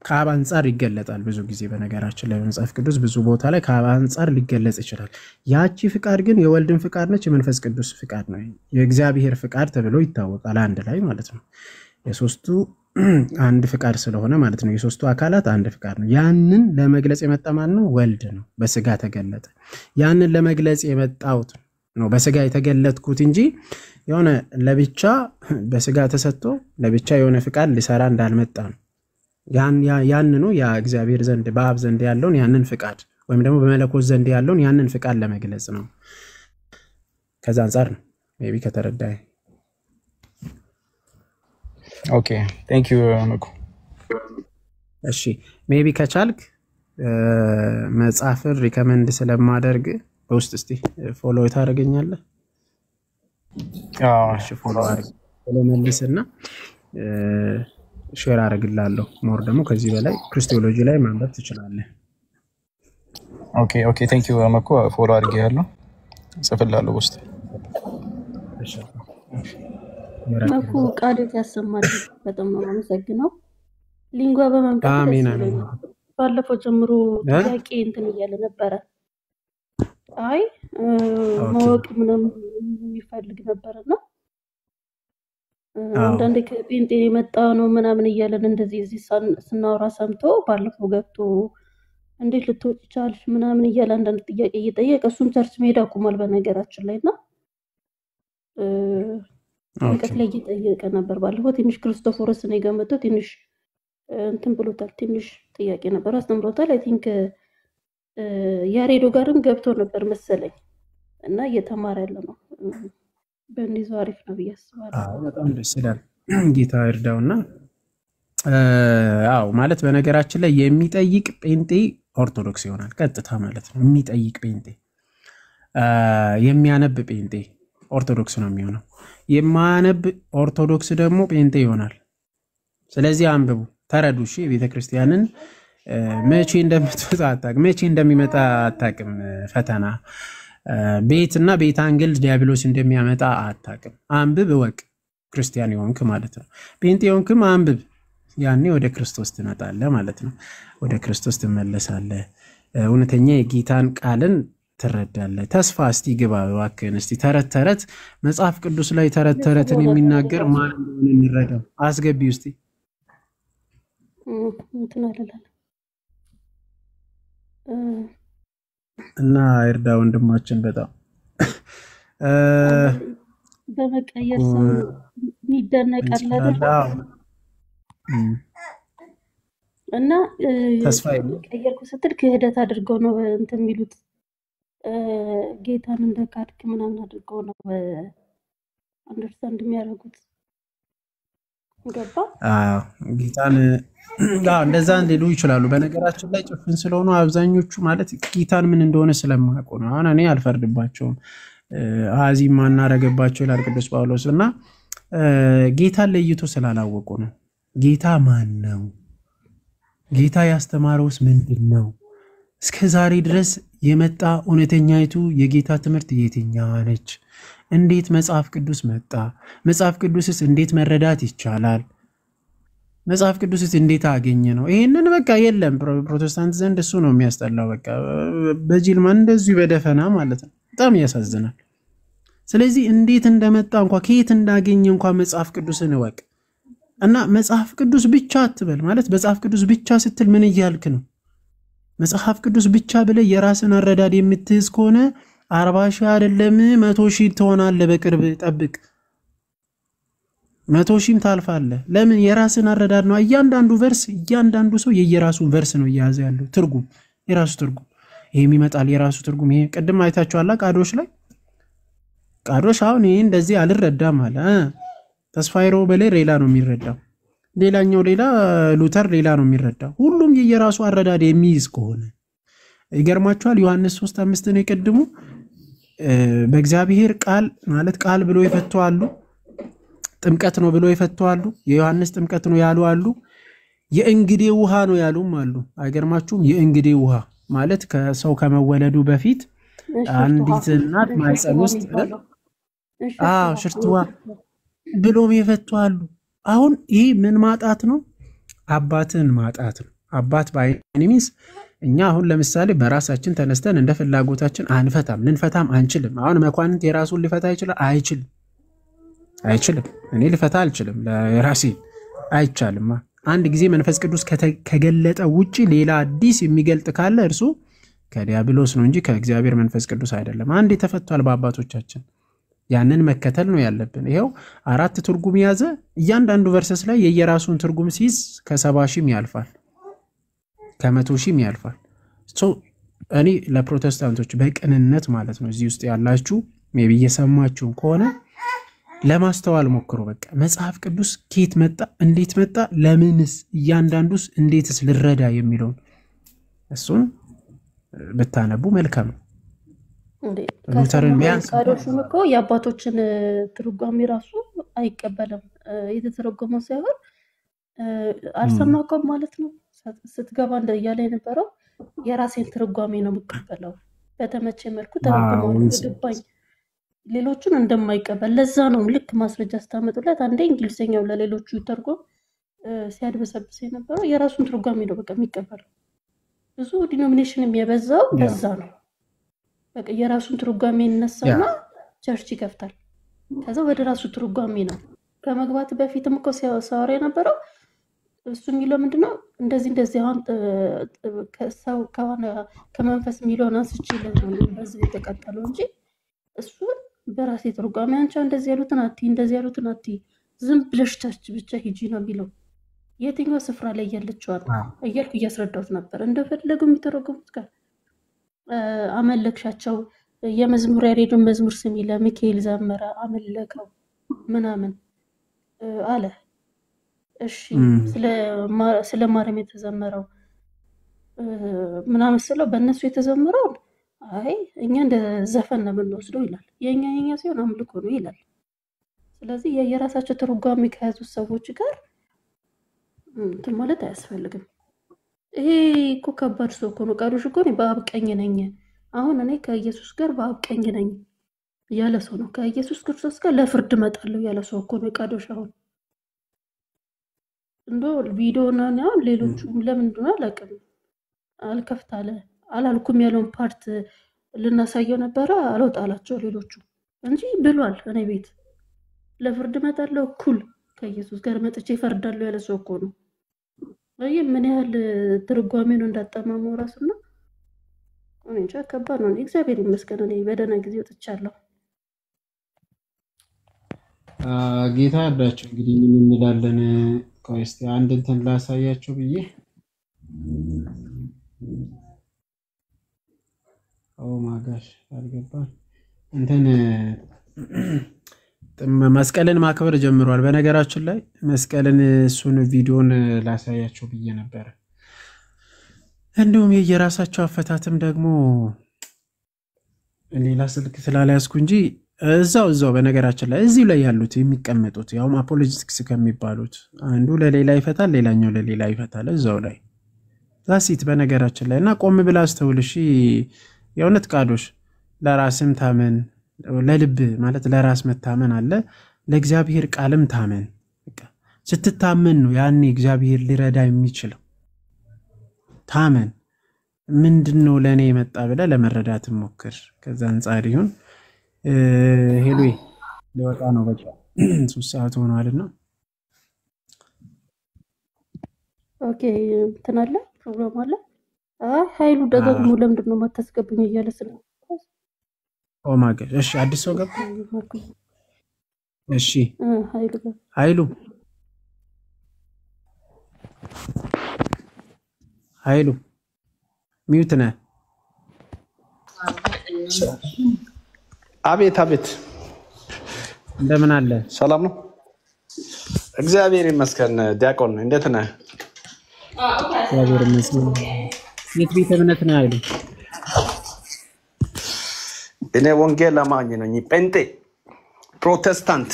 ከአብ አንፃር ይገለጣል ብዙ ጊዜ። በነገራችን ላይ በመጽሐፍ ቅዱስ ብዙ ቦታ ላይ ከአብ አንፃር ሊገለጽ ይችላል። ያቺ ፍቃድ ግን የወልድን ፍቃድ ነች፣ የመንፈስ ቅዱስ ፍቃድ ነው። የእግዚአብሔር ፍቃድ ተብሎ ይታወቃል አንድ ላይ ማለት ነው። የሶስቱ አንድ ፍቃድ ስለሆነ ማለት ነው። የሶስቱ አካላት አንድ ፍቃድ ነው። ያንን ለመግለጽ የመጣ ማን ነው? ወልድ ነው። በስጋ ተገለጠ። ያንን ለመግለጽ የመጣው ነው በስጋ የተገለጥኩት እንጂ የሆነ ለብቻ በስጋ ተሰጥቶ ለብቻ የሆነ ፍቃድ ሊሰራ እንዳልመጣ ነው። ያንኑ ያ እግዚአብሔር ዘንድ በአብ ዘንድ ያለውን ያንን ፍቃድ ወይም ደግሞ በመለኮት ዘንድ ያለውን ያንን ፍቃድ ለመግለጽ ነው። ከዛ አንፃር ነው ሜቢ ከተረዳይ። ኦኬ ቴንክ ዩ መኩ። እሺ ሜቢ ከቻልክ መጽሐፍን ሪከመንድ ስለማደርግ በውስጥ እስቲ ፎሎ ታደርገኛለህ? እሺ ፎሎ አድርግ ለመልስና ሼር አደርግልሃለሁ። ሞር ደግሞ ከዚህ በላይ ክርስቶሎጂ ላይ ማንበብ ትችላለህ። ኦኬ ቴንክ ዩ መኩ። ፎሎ አድርጌያለሁ፣ ጽፍልሃለሁ ውስጥ። እሺ መኩ ቃልት ያሰማል። በጣም ነው አመሰግናለሁ። ሊንጓ በመምጣት አሜን። ባለፈው ጀምሮ ጥያቄ እንትን እያለ ነበረ። አይ ማወቅ ምንም የሚፈልግ ነበርና አንዳንዴ ከጴንጤ የመጣ ነው ምናምን እያለን እንደዚህ እዚህ ስናወራ ሰምቶ ባለፈው ገብቶ እንዴት ልትወጪ ቻልሽ ምናምን እያለ አንዳንድ ጥያቄ እየጠየቀ እሱም ቸርች መሄድ አቁሟል በነገራችን ላይና ጥምቀት ላይ እየጠየቀ ነበር። ባለፈው ትንሽ ክርስቶፎርስ ነው የገመተው ትንሽ እንትን ብሎታል። ትንሽ ጥያቄ ነበር አስተምሮታል። አይ ቲንክ ያሬዶ ጋርም ገብቶ ነበር መሰለኝ እና እየተማረ ያለ ነው። በእንዲህ አሪፍ ነው ብዬ አስባለሁ። በጣም ደስ ይላል። ጌታ ይርዳውና አዎ ማለት በነገራችን ላይ የሚጠይቅ ጴንጤ ኦርቶዶክስ ይሆናል ቀጥታ ማለት ነው። የሚጠይቅ ጴንጤ የሚያነብ ጴንጤ ኦርቶዶክስ ነው የሚሆነው። የማያነብ ኦርቶዶክስ ደግሞ ጴንጤ ይሆናል። ስለዚህ አንብቡ፣ ተረዱ። እሺ ቤተክርስቲያንን መቼ እንደምትወጣ አታውቅም፣ መቼ እንደሚመጣ አታውቅም። ፈተና ቤትና ቤት አንግል ዲያብሎስ እንደሚያመጣ አታውቅም። አንብብ እወቅ። ክርስቲያን ይሆንክ ማለት ነው። ጴንጤ ይሆንክም አንብብ፣ ያኔ ወደ ክርስቶስ ትመጣለህ ማለት ነው። ወደ ክርስቶስ ትመለሳለህ። እውነተኛ የጌታን ቃልን ትረዳለህ። ተስፋ እስቲ ግባ እባክህን። እስቲ ተረት ተረት መጽሐፍ ቅዱስ ላይ ተረት ተረትን የሚናገር ማን እንደሆነ እንረዳው። አስገቢው እስቲ እንትን አለላል እና ይርዳ ወንድማችን በጣም በመቀየር ሰው ይደነቃል አይደል? እና ተስፋ ቀየርኩ ስትል ክህደት አድርገው ነው እንትን የሚሉት ጌታን እንደካድክ ምናምን አድርገው ነው አንደርስታንድ የሚያደርጉት። ገባ? አዎ ጌታን እንደዛ ሊሉ ይችላሉ። በነገራችን ላይ ጭፍን ስለሆኑ አብዛኞቹ ማለት ጌታን ምን እንደሆነ ስለማያውቁ ነው። አሁን እኔ አልፈርድባቸውም። አዚም ማናረገባቸው ይላል ቅዱስ ጳውሎስ እና ጌታን ለይቶ ስላላወቁ ነው። ጌታ ማን ነው? ጌታ ያስተማረውስ ምንድን ነው? እስከ ዛሬ ድረስ የመጣ እውነተኛይቱ የጌታ ትምህርት የትኛዋ ነች? እንዴት መጽሐፍ ቅዱስ መጣ? መጽሐፍ ቅዱስስ እንዴት መረዳት ይቻላል? መጽሐፍ ቅዱስስ እንዴት አገኘ ነው? ይሄንን በቃ የለም። ፕሮቴስታንት ዘንድ እሱ ነው የሚያስጠላው። በቃ በጂልማን እንደዚሁ በደፈና ማለት ነው። በጣም ያሳዝናል። ስለዚህ እንዴት እንደመጣ እንኳን ከየት እንዳገኘ እንኳን መጽሐፍ ቅዱስን እወቅ እና መጽሐፍ ቅዱስ ብቻ አትበል። ማለት መጽሐፍ ቅዱስ ብቻ ስትል ምን እያልክ ነው? መጽሐፍ ቅዱስ ብቻ ብለህ የራስን አረዳድ የምትይዝ ከሆነ 40 ሺህ አይደለም 100 ሺህ ትሆናለህ። በቅርብ ጠብቅ፣ 100 ሺህም ታልፋለህ። ለምን? የራስን አረዳድ ነው። እያንዳንዱ ቨርስ እያንዳንዱ ሰው የየራሱን ቨርስ ነው እየያዘ ያለው ትርጉም፣ የራሱ ትርጉም። ይሄም ይመጣል የራሱ ትርጉም። ይሄ ቅድም አይታችኋል ቃዶች ላይ ቃዶች አሁን ይሄ እንደዚህ አልረዳም አለ። ተስፋይሮ በላይ ሌላ ነው የሚረዳው፣ ሌላኛው ሌላ፣ ሉተር ሌላ ነው የሚረዳው። ሁሉም የየራሱ አረዳድ የሚይዝ ከሆነ ይገርማችኋል። ዮሐንስ 3:5 ነው የቀድሙ በእግዚአብሔር ቃል ማለት ቃል ብሎ ይፈቷሉ። ጥምቀት ነው ብሎ ይፈቷሉ። የዮሐንስ ጥምቀት ነው ያሉ አሉ። የእንግዴ ውሃ ነው ያሉም አሉ። አይገርማችሁም? የእንግዴ ውሃ ማለት ከሰው ከመወለዱ በፊት አንዲት እናት ማህፀን ውስጥ ሽርት ውሃ ብሎም ይፈቷሉ። አሁን ይሄ ምን ማጣት ነው? አባትን ማጣት ነው። አባት ባይኒሚስ እኛ አሁን ለምሳሌ በራሳችን ተነስተን እንደ ፍላጎታችን አንፈታም፣ ልንፈታም አንችልም። አሁን መኳንንት የራሱን ሊፈታ ይችላል? አይችልም። እኔ ልፈታ አልችልም፣ ለራሴ አይቻልም። አንድ ጊዜ መንፈስ ቅዱስ ከገለጠ ውጪ ሌላ አዲስ የሚገልጥ ካለ እርሱ ከዲያብሎስ ነው እንጂ ከእግዚአብሔር መንፈስ ቅዱስ አይደለም። አንዴ ተፈቷል በአባቶቻችን። ያንን መከተል ነው ያለብን። ይሄው 4 ትርጉም ያዘ። እያንዳንዱ ቨርሰስ ላይ የየራሱን ትርጉም ሲይዝ ከ70,000 ያልፋል፣ ከ100,000 ያልፋል። እኔ ለፕሮቴስታንቶች በቅንነት ማለት ነው እዚህ ውስጥ ያላችሁ ሜቢ እየሰማችሁ ከሆነ ለማስተዋል ሞክሩ። በቃ መጽሐፍ ቅዱስ ከየት መጣ፣ እንዴት መጣ፣ ለምንስ፣ እያንዳንዱስ እንዴትስ ልረዳ የሚለውን እሱን ብታነቡ መልካም ነው። ሉተርን ቢያንስ ቃዶቹም እኮ የአባቶችን ትርጓሜ ራሱ አይቀበልም። የተተረጎመው ሳይሆን አልሰማከም ማለት ነው። ስትገባ እያለ የነበረው የራሴን ትርጓሜ ነው የምቀበለው፣ በተመቸ መልኩ ተረጎመው ገባኝ። ሌሎቹን እንደማይቀበል ለዛ ነው ልክ ማስረጃ ስታመጡለት አንዴ እንግሊዘኛው ለሌሎቹ ተርጎም ሲያድበሰብስ የነበረው የራሱን ትርጓሜ ነው በቃ የሚቀበለው። ብዙ ዲኖሚኔሽን የሚያበዛው ለዛ ነው። በቃ የራሱን ትርጓሜ ይነሳና ቸርች ይከፍታል። ከዛ ወደ ራሱ ትርጓሜ ነው ከመግባት በፊትም እኮ ሲያወራ የነበረው እሱ የሚለው ምንድነው እንደዚህ አሁን ከሰው ከመንፈስ የሚለውን አንስቼ ለምን በዚህ የተቀጠለው እንጂ እሱ በራሴ ትርጓሜ አንቺ እንደዚህ ያሉትን አቲ ዝም ብለሽ ቸርች ብቻ ሂጂ ነው የሚለው። የትኛው ስፍራ ላይ ያለችዋል እያልኩ እያስረዳሁት ነበር። እንደፈለጉ የሚተረጉሙት ጋር አመለክሻቸው የመዝሙር ያሬዱን መዝሙር ስሚ ለሚካኤል ዘመረ አመለከው ምናምን አለ። እሺ ስለ ማርያም የተዘመረው ምናምን ስለው በእነሱ የተዘመረው አይ እኛ እንደ ዘፈን ነው የምንወስደው ይላል። የኛ ሲሆን አምልኮ ነው ይላል። ስለዚህ የራሳቸው ትርጓሜ ከያዙ ሰዎች ጋር እንትን ማለት አያስፈልግም። ይሄ እኮ ከባድ ሰው እኮ ነው። ቃዶሽ እኮ እኔ በአብ ቀኝ ነኝ፣ አሁን እኔ ከኢየሱስ ጋር በአብ ቀኝ ነኝ ያለ ሰው ነው። ከኢየሱስ ክርስቶስ ጋር ለፍርድ እመጣለሁ ያለ ሰው እኮ ነው ቃዶሽ። አሁን እንደው ቪዲዮና ነው ሌሎቹ ለምን እንደሆነ አላውቅም አልከፍታለ አላልኩም ያለውን ፓርት ልናሳየው ነበር አልወጣላቸው ሌሎቹ እንጂ ብሏል። እኔ ቤት ለፍርድ እመጣለሁ እኩል ከኢየሱስ ጋር መጥቼ እፈርዳለሁ ያለ ሰው እኮ ነው። ወይ ምን ያህል ትርጓሜ ነው እንዳጣማመው ራሱና እኔ እንጃ ከባድ ነው። እግዚአብሔር ይመስገን እኔ በደህና ጊዜ ወጥቻለሁ። ጌታ ያዳችሁ። እንግዲህ ምን እንላለን? ቆይ እስቲ አንድ እንትን ላሳያችሁ ብዬ ማጋሽ አልገባም። እንትን መስቀልን ማክበር ጀምሯል። በነገራችን ላይ መስቀልን እሱን ቪዲዮን ላሳያችሁ ብዬ ነበር። እንዲሁም የየራሳቸው አፈታትም ደግሞ ሌላ ስልክ ስላልያዝኩ እንጂ እዛው በነገራችን ላይ እዚሁ ላይ ያሉት የሚቀመጡት ያውም አፖሎጂቲክስ ከሚባሉት አንዱ ለሌላ ይፈታል፣ ሌላኛው ለሌላ ይፈታል እዛው ላይ ዛሲት በነገራችን ላይ እና ቆም ብላ አስተውል። እሺ የእውነት ቃዶሽ ለራስም ታመን፣ ለልብ ማለት ለራስ መታመን አለ፣ ለእግዚአብሔር ቃልም ታመን። በቃ ስትታመን ነው ያኔ እግዚአብሔር ሊረዳ የሚችለው። ታመን ምንድነው ለኔ የመጣ ብለ ለመረዳት ሞክር። ከዛ አንፃር ይሁን ሄሎ ሊወጣ ነው በቃ 3 ሰዓት ሆኗልና ኦኬ እንትን አለ ፕሮግራም አለ። ኃይሉ ደግሞ ለምንድን ነው ማታስገብኝ እያለ ስለ ማገር። እሺ አዲስ ሰው ገባ። እሺ ኃይሉ ሚውት ነህ? አቤት እንደምን አለ? ሰላም ነው እግዚአብሔር ይመስገን። ዲያቆን እንዴት ነህ? እግዚአብሔር ይመስገን። የት ቤተ እምነት ነው ኃይሉ? እኔ ወንጌል አማኝ ነኝ። ጴንጤ ፕሮቴስታንት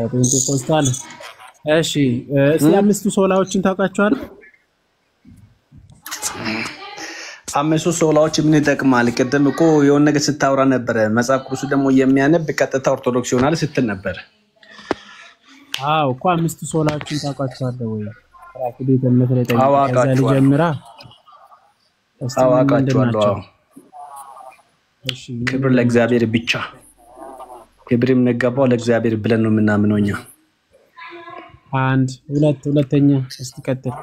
ጴንጤቆስታል። እሺ እስቲ 5 ሶላዎችን ታውቃቸዋለህ? 5 ሶላዎች ምን ይጠቅማል? ቅድም እኮ የሆነ ነገር ስታወራ ነበር። መጽሐፍ ቅዱስ ደግሞ የሚያነብ ቀጥታ ኦርቶዶክስ ይሆናል ስትል ነበር። አዎ እኮ 5 ሶላዎችን ታውቃቸዋለህ ወይ? ራሱ ቤተ እምነት ላይ ከዛ ልጀምራ። አዋቃቸዋለሁ። ክብር ለእግዚአብሔር ብቻ። ክብር የሚገባው ለእግዚአብሔር ብለን ነው የምናምነው እኛ። 1 2 ሁለተኛ እስቲ ቀጥል።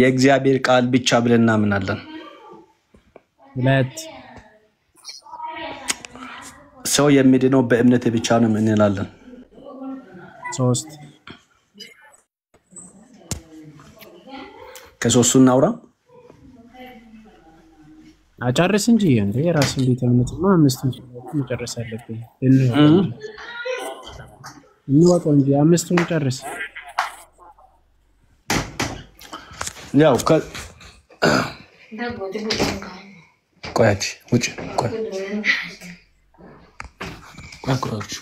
የእግዚአብሔር ቃል ብቻ ብለን እናምናለን። 2 ሰው የሚድነው በእምነት ብቻ ነው እንላለን። 3 ከሶስቱ እናውራ አጨርስ እንጂ እንዴ ራስን ቤተ እምነትማ 5ቱን መጨረስ አለብኝ። እንወቀው እንጂ 5ቱን ጨርስ። ያው ቆያች ውጭ ቆያች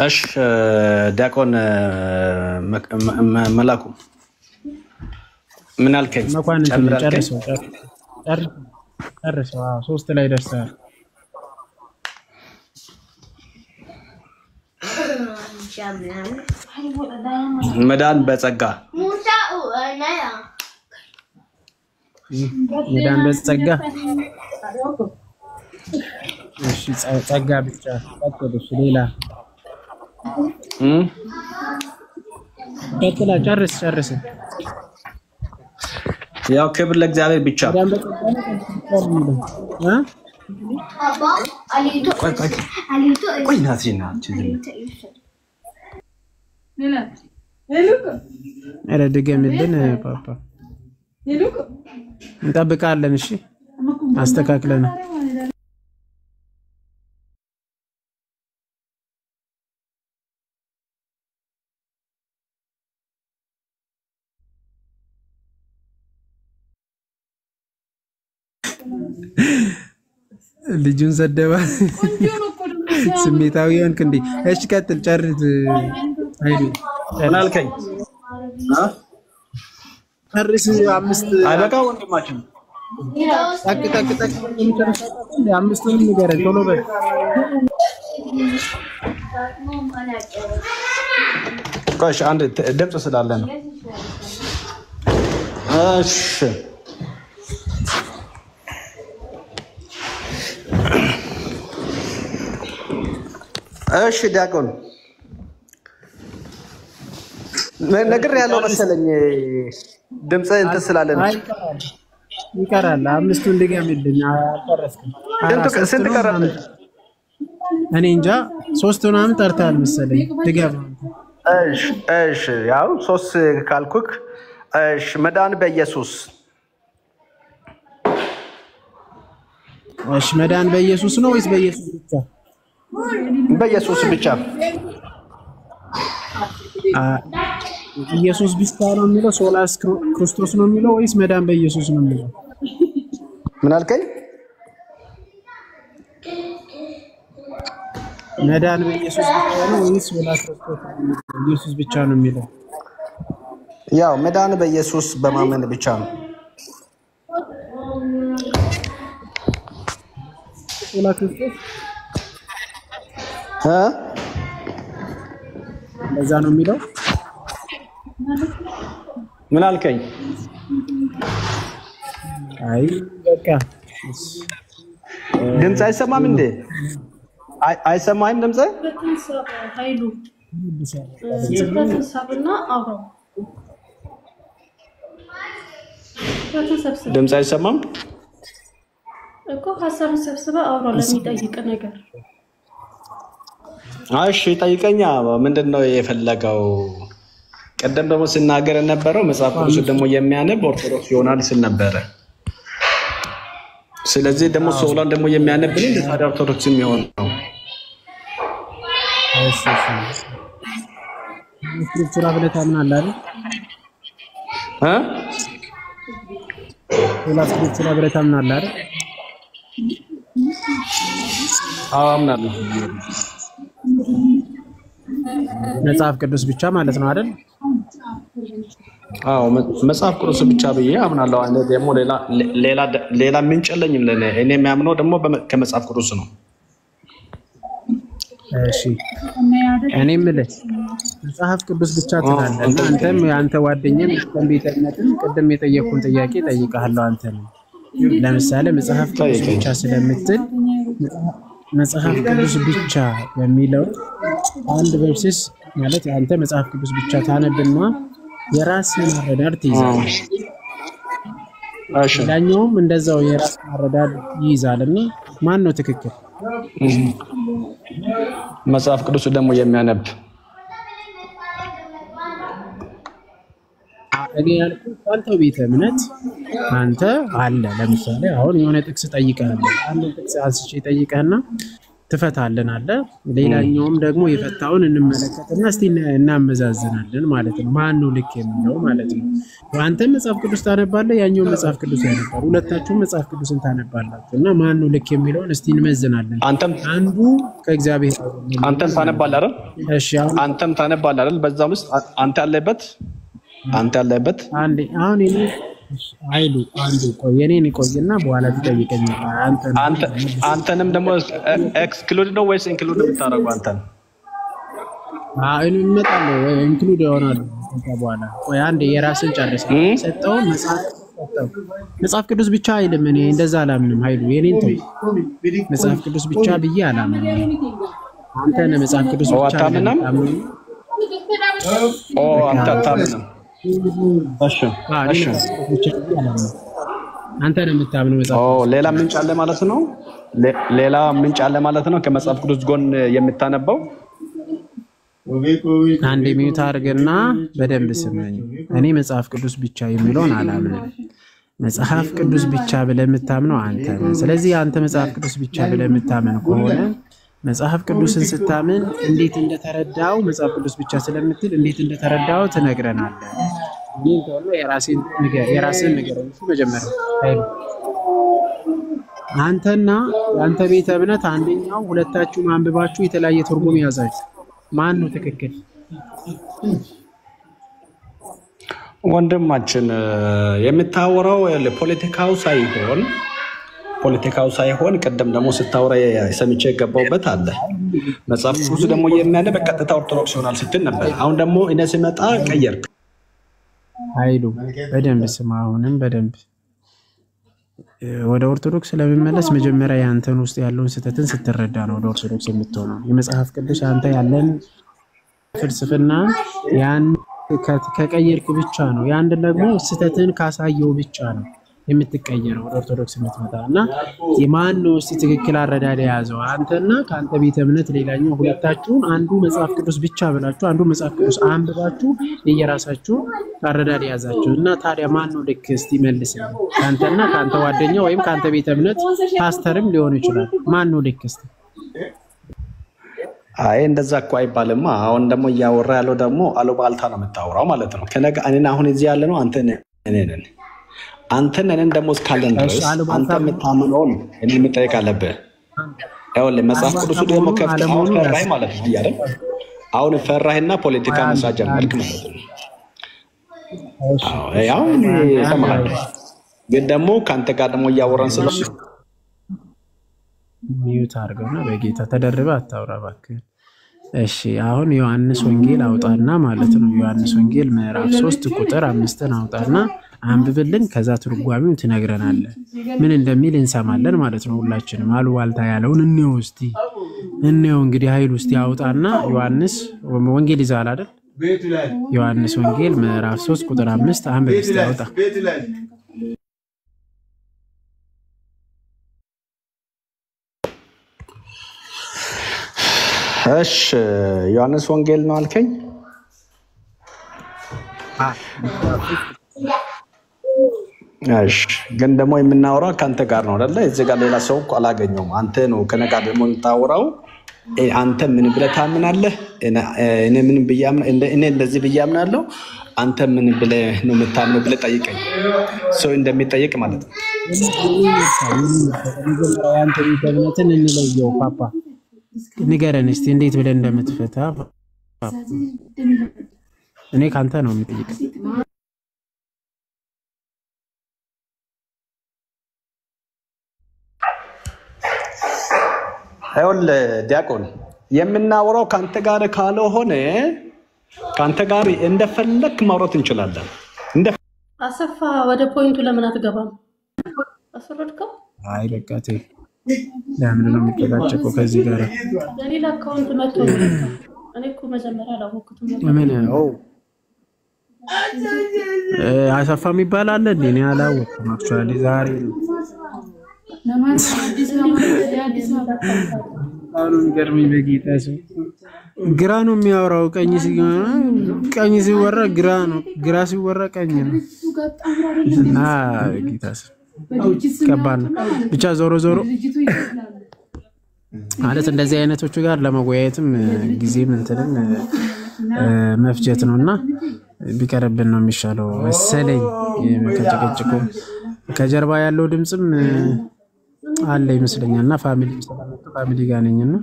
እሺ ዲያቆን መላኩ ምን አልከኝ? ጨርሰው 3 ላይ ደርሰሃል። መዳን በጸጋ መዳን በጸጋ እሺ ጸጋ ብቻ ቀጥልሽ ሌላ ቀጥላ ጨርስ ያው ክብር ለእግዚአብሔር ብቻ ቆይ ናዚና አረ ድገምልን ፓፓ እንጠብቃለን። እሺ አስተካክለን ልጁን ሰደባ ስሜታዊ ሆንክ እንዴ? እሺ ቀጥል ጨርስ። አይዲ እናልከኝ ጨርስ። 5 አይበቃ ወንድማችን ታክ 5ቱን ንገረን ቶሎ በል። ቆይ አንድ ድምጽ ስላለ ነው። እሺ ዲያቆን ነገር ያለው መሰለኝ ድምጽ እንትን ስላለ ነው። ይቀራል 5ቱን ድገምልኝ። አልጨረስኩም። ስንት ቀረ? እኔ እንጃ 3ቱን አሁን ጠርተሃል መሰለኝ። ድገም። እሺ ያው 3 ካልኩክ እሺ መዳን በኢየሱስ እሺ መዳን በኢየሱስ ነው ወይስ በኢየሱስ ብቻ? በኢየሱስ ብቻ። ኢየሱስ ብቻ ነው የሚለው ሶላስ ክርስቶስ ነው የሚለው ወይስ መዳን በኢየሱስ ነው የሚለው? ምን አልከኝ? መዳን በኢየሱስ ብቻ ነው ወይስ ሶላስ ክርስቶስ ኢየሱስ ብቻ ነው የሚለው? ያው መዳን በኢየሱስ በማመን ብቻ ነው። ሶላስ ክርስቶስ ለዛ ነው የሚለው። ምን አልከኝ? አይ በቃ ድምጽ አይሰማም እንዴ? አይሰማም ድምጽ? ኃይሉ ተሰብና አውራ ድምጽ አይሰማም እኮ ሐሳብ ሰብስበ አውራ ለሚጠይቅ ነገር። እሺ ጠይቀኛ። ምንድነው የፈለገው? ቀደም ደግሞ ሲናገር የነበረው መጽሐፍ ቅዱስ ደግሞ የሚያነብ ኦርቶዶክስ ይሆናል ሲል ነበረ። ስለዚህ ደግሞ ሶላን ደግሞ የሚያነብ ነው ታዲያ ኦርቶዶክስ የሚሆን ነው። እሺ ስክሪፕቸር አብለታ ምን አለ አይደል? ስክሪፕቸር አብለታ ምን አለ አይደል? አምናለሁ። መጽሐፍ ቅዱስ ብቻ ማለት ነው አይደል? አዎ መጽሐፍ ቅዱስ ብቻ ብዬ አምናለሁ። አንተ ደግሞ ሌላ ምንጭ የለኝም ለኔ። እኔ የሚያምነው ደግሞ ከመጽሐፍ ቅዱስ ነው። እሺ እኔ የምልህ መጽሐፍ ቅዱስ ብቻ ትላለህ እና አንተም አንተ ጓደኛም ኮምፒውተርነትን ቅድም የጠየቁን ጥያቄ ጠይቀሃለሁ። አንተ ነው ለምሳሌ መጽሐፍ ቅዱስ ብቻ ስለምትል መጽሐፍ ቅዱስ ብቻ በሚለው አንድ ቨርሲስ ማለት አንተ መጽሐፍ ቅዱስ ብቻ ታነብና የራስህን አረዳድ ትይዛለህ። ሌላኛውም እንደዛው የራስህን አረዳድ ይይዛልና ማን ነው ትክክል? መጽሐፍ ቅዱስ ደግሞ የሚያነብ እኔ ያልኩት አንተው ቤተ እምነት አንተ አለ። ለምሳሌ አሁን የሆነ ጥቅስ ጠይቀሃለሁ፣ አንድ ጥቅስ አንስቼ ጠይቀህና ትፈታለን አለ። ሌላኛውም ደግሞ የፈታውን እንመለከትና እስቲ እናመዛዝናለን ማለት ነው። ማን ነው ልክ የሚለው ማለት ነው። አንተ መጽሐፍ ቅዱስ ታነባለህ፣ ያኛው መጽሐፍ ቅዱስ ያነባል። ሁለታችሁም መጽሐፍ ቅዱስን ታነባላችሁ እና ማን ነው ልክ የሚለውን እስቲ እንመዝናለን። አንዱ ከእግዚአብሔር አንተም ታነባለህ አይደል? እሺ አንተም ታነባለህ አይደል? በዛም ውስጥ አንተ ያለበት አንዴ አሁን እኔ አይሉ አንዱ ቆይ የኔን ቆይና በኋላ ትጠይቀኛለህ። አንተንም ደግሞ ኤክስክሉድ ነው ወይስ ኢንክሉድ የምታደርገው? አንተን እመጣለሁ ወይ ኢንክሉድ ይሆናል በኋላ። ቆይ አንዴ የራስን ጨርስ። ሰጠው መጽሐፍ ቅዱስ ብቻ አይልም። እኔ እንደዛ አላምንም። ኃይሉ የኔን ተው። መጽሐፍ ቅዱስ ብቻ ብዬ አላምንም። አንተ ነህ መጽሐፍ ቅዱስ ብቻ አታምንም? አንተ አታምንም? እሺ አንተ ነው የምታምነው መጽሐፍ። ሌላ ምንጭ አለ ማለት ነው። ሌላ ምንጭ አለ ማለት ነው ከመጽሐፍ ቅዱስ ጎን የምታነበው። አንዴ ሚዩት አድርግና በደንብ ስማኝ። እኔ መጽሐፍ ቅዱስ ብቻ የሚለውን አላምንም። መጽሐፍ ቅዱስ ብቻ ብለህ የምታምነው አንተ ነህ። ስለዚህ አንተ መጽሐፍ ቅዱስ ብቻ ብለህ የምታምን ከሆነ መጽሐፍ ቅዱስን ስታምን እንዴት እንደተረዳው መጽሐፍ ቅዱስ ብቻ ስለምትል እንዴት እንደተረዳው ትነግረናለህ። ይሄን ተወለ የራስን ነገር መጀመሪያ አንተና ያንተ ቤተ እምነት አንደኛው ሁለታችሁ ማንበባችሁ የተለያየ ትርጉም ያዛችሁ። ማን ነው ትክክል? ወንድማችን የምታወራው ፖለቲካው ሳይሆን ቀደም ደግሞ ስታወራ ሰምቼ የገባውበት አለ። መጽሐፍ ቅዱስ ደግሞ የሚያነብ በቀጥታ ኦርቶዶክስ ይሆናል ስትል ነበር። አሁን ደግሞ እኔ ስመጣ ቀየርክ። ኃይሉ በደንብ ስማ። አሁንም በደንብ ወደ ኦርቶዶክስ ለመመለስ መጀመሪያ ያንተን ውስጥ ያለውን ስህተትን ስትረዳ ነው ወደ ኦርቶዶክስ የምትሆነው። የመጽሐፍ ቅዱስ አንተ ያለን ፍልስፍና ያን ከቀየርክ ብቻ ነው፣ ያን ደግሞ ስህተትን ካሳየው ብቻ ነው የምትቀየረው ወደ ኦርቶዶክስ የምትመጣና የማን ነው እስቲ ትክክል አረዳድ የያዘው? አንተና ከአንተ ቤተ እምነት ሌላኛው ሁለታችሁን አንዱ መጽሐፍ ቅዱስ ብቻ ብላችሁ አንዱ መጽሐፍ ቅዱስ አንብባችሁ የየራሳችሁ አረዳድ የያዛችሁ እና ታዲያ ማን ነው ልክ? እስቲ መልስ። ካንተና ካንተ ጓደኛ ወይም ካንተ ቤተ እምነት ፓስተርም ሊሆን ይችላል። ማን ነው ልክ? እስቲ አይ እንደዛ እኮ አይባልማ። አሁን ደግሞ እያወራ ያለው ደግሞ አሉባልታ ነው የምታወራው ማለት ነው። ከነገ እኔና አሁን እዚህ ያለ ነው አንተ ነን አንተን እኔን ደግሞ እስካለን ድረስ አንተ የምታምነውን እኔ የምጠይቅ አለብህ። ይኸውልህ መጽሐፍ ቅዱሱ ደግሞ ከፍተህ ፈራህ ማለት ነው አይደል? አሁን ፈራህና ፖለቲካ መስራት ጀመርክ ማለት ነው። ያው ሰማህ። ግን ደግሞ ከአንተ ጋር ደግሞ እያወራን ስለሆነ ሚዩት አድርገውና በጌታ ተደርበህ አታውራ እባክህ። እሺ አሁን ዮሐንስ ወንጌል አውጣና ማለት ነው። ዮሐንስ ወንጌል ምዕራፍ 3 ቁጥር 5 አውጣና አንብብልን። ከዛ ትርጓሜውን ትነግረናለህ። ምን እንደሚል እንሰማለን ማለት ነው። ሁላችንም አሉባልታ ያለውን እንየው እንግዲህ ኃይል ውስጥ ያውጣና ዮሐንስ ወንጌል ይዛል አይደል? ዮሐንስ ወንጌል ምዕራፍ 3 ቁጥር 5 አንብብ እስቲ ያውጣ። እሺ ዮሐንስ ወንጌል ነው አልከኝ? እሺ ግን ደግሞ የምናወራው ካንተ ጋር ነው አይደል? እዚህ ጋር ሌላ ሰው እኮ አላገኘውም። አንተ ነው ከነጋ ደግሞ የምታወራው። አንተ ምን ብለህ ታምናለህ? እኔ ምን ብያምና እኔ እንደዚህ ብያምናለሁ። አንተ ምን ብለህ ነው የምታምነው ብለህ ጠይቀኝ። ሰው እንደሚጠይቅ ማለት ነው። አንተ እምነትን እንለየው ፓፓ ንገረን እስቲ እንዴት ብለህ እንደምትፈታ። እኔ ካንተ ነው የምጠይቀው። ይኸውልህ ዲያቆን የምናወራው ካንተ ጋር ካልሆነ ካንተ ጋር እንደፈለክ ማውራት እንችላለን። አሰፋ ወደ ፖይንቱ ለምን አትገባም? አስወረድከው? አይ በቃ ለምን ነው የሚጨቃጨቀው ከዚህ ጋር? በሌላ አካውንት መጥቶ እኔ እኮ መጀመሪያ አላወኩትም ነበር። ምን ነው አሰፋ የሚባል አለ እንዴ? እኔ አላወኩም አክቹአሊ ዛሬ ነው አሁን ገርመኝ በጌታ ሰው ግራ ነው የሚያወራው ቀኝ ሲወራ ግራ ነው ግራ ሲወራ ቀኝ ነው ጌታ ሰው ከባድ ነው ብቻ ዞሮ ዞሮ ማለት እንደዚህ አይነቶቹ ጋር ለመወያየትም ጊዜ ምንተንም መፍጀት ነውና ቢቀርብን ነው የሚሻለው መሰለኝ ከጨቀጨቁ ከጀርባ ያለው ድምጽም አለ ይመስለኛልና ፋሚሊ ጋር ነኝና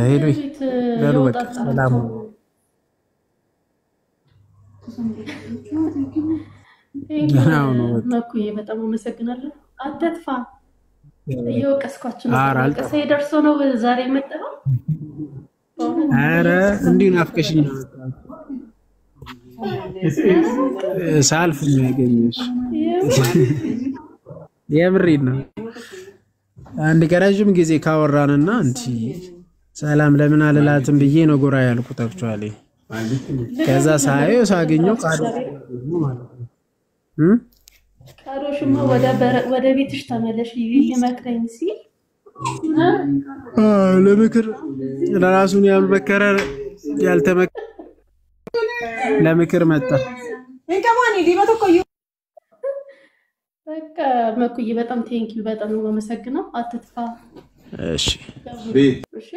ሄዱ ለሉ በቃ ሰላም መኩዬ በጣም አመሰግናለሁ። አትጥፋ እየወቀስኳችሁ ነው። ከሰይ ደርሶ ነው ዛሬ መጣው። አረ እንዲሁ ናፍቀሽኝ ነው ሳልፍ ነው ያገኘሽ የምሬን ነው። አንድ ገራጅም ጊዜ ካወራንና እንት ሰላም ለምን አልላትም ብዬ ነው ጎራ ያልኩት አክቹአሊ ከዛ ሳይው ሳገኘው ቃል ካሮሽማ ወደ ቤትሽ ተመለሽ ይመክረኝ ሲል ለምክር ለራሱን ያልመከረ ያልተመከረ ለምክር መጣ እንከማን ዲባቶ ቆዩ በቃ መኩዬ በጣም ቴንኪው በጣም ነው የማመሰግነው። አትጥፋ። እሺ እሺ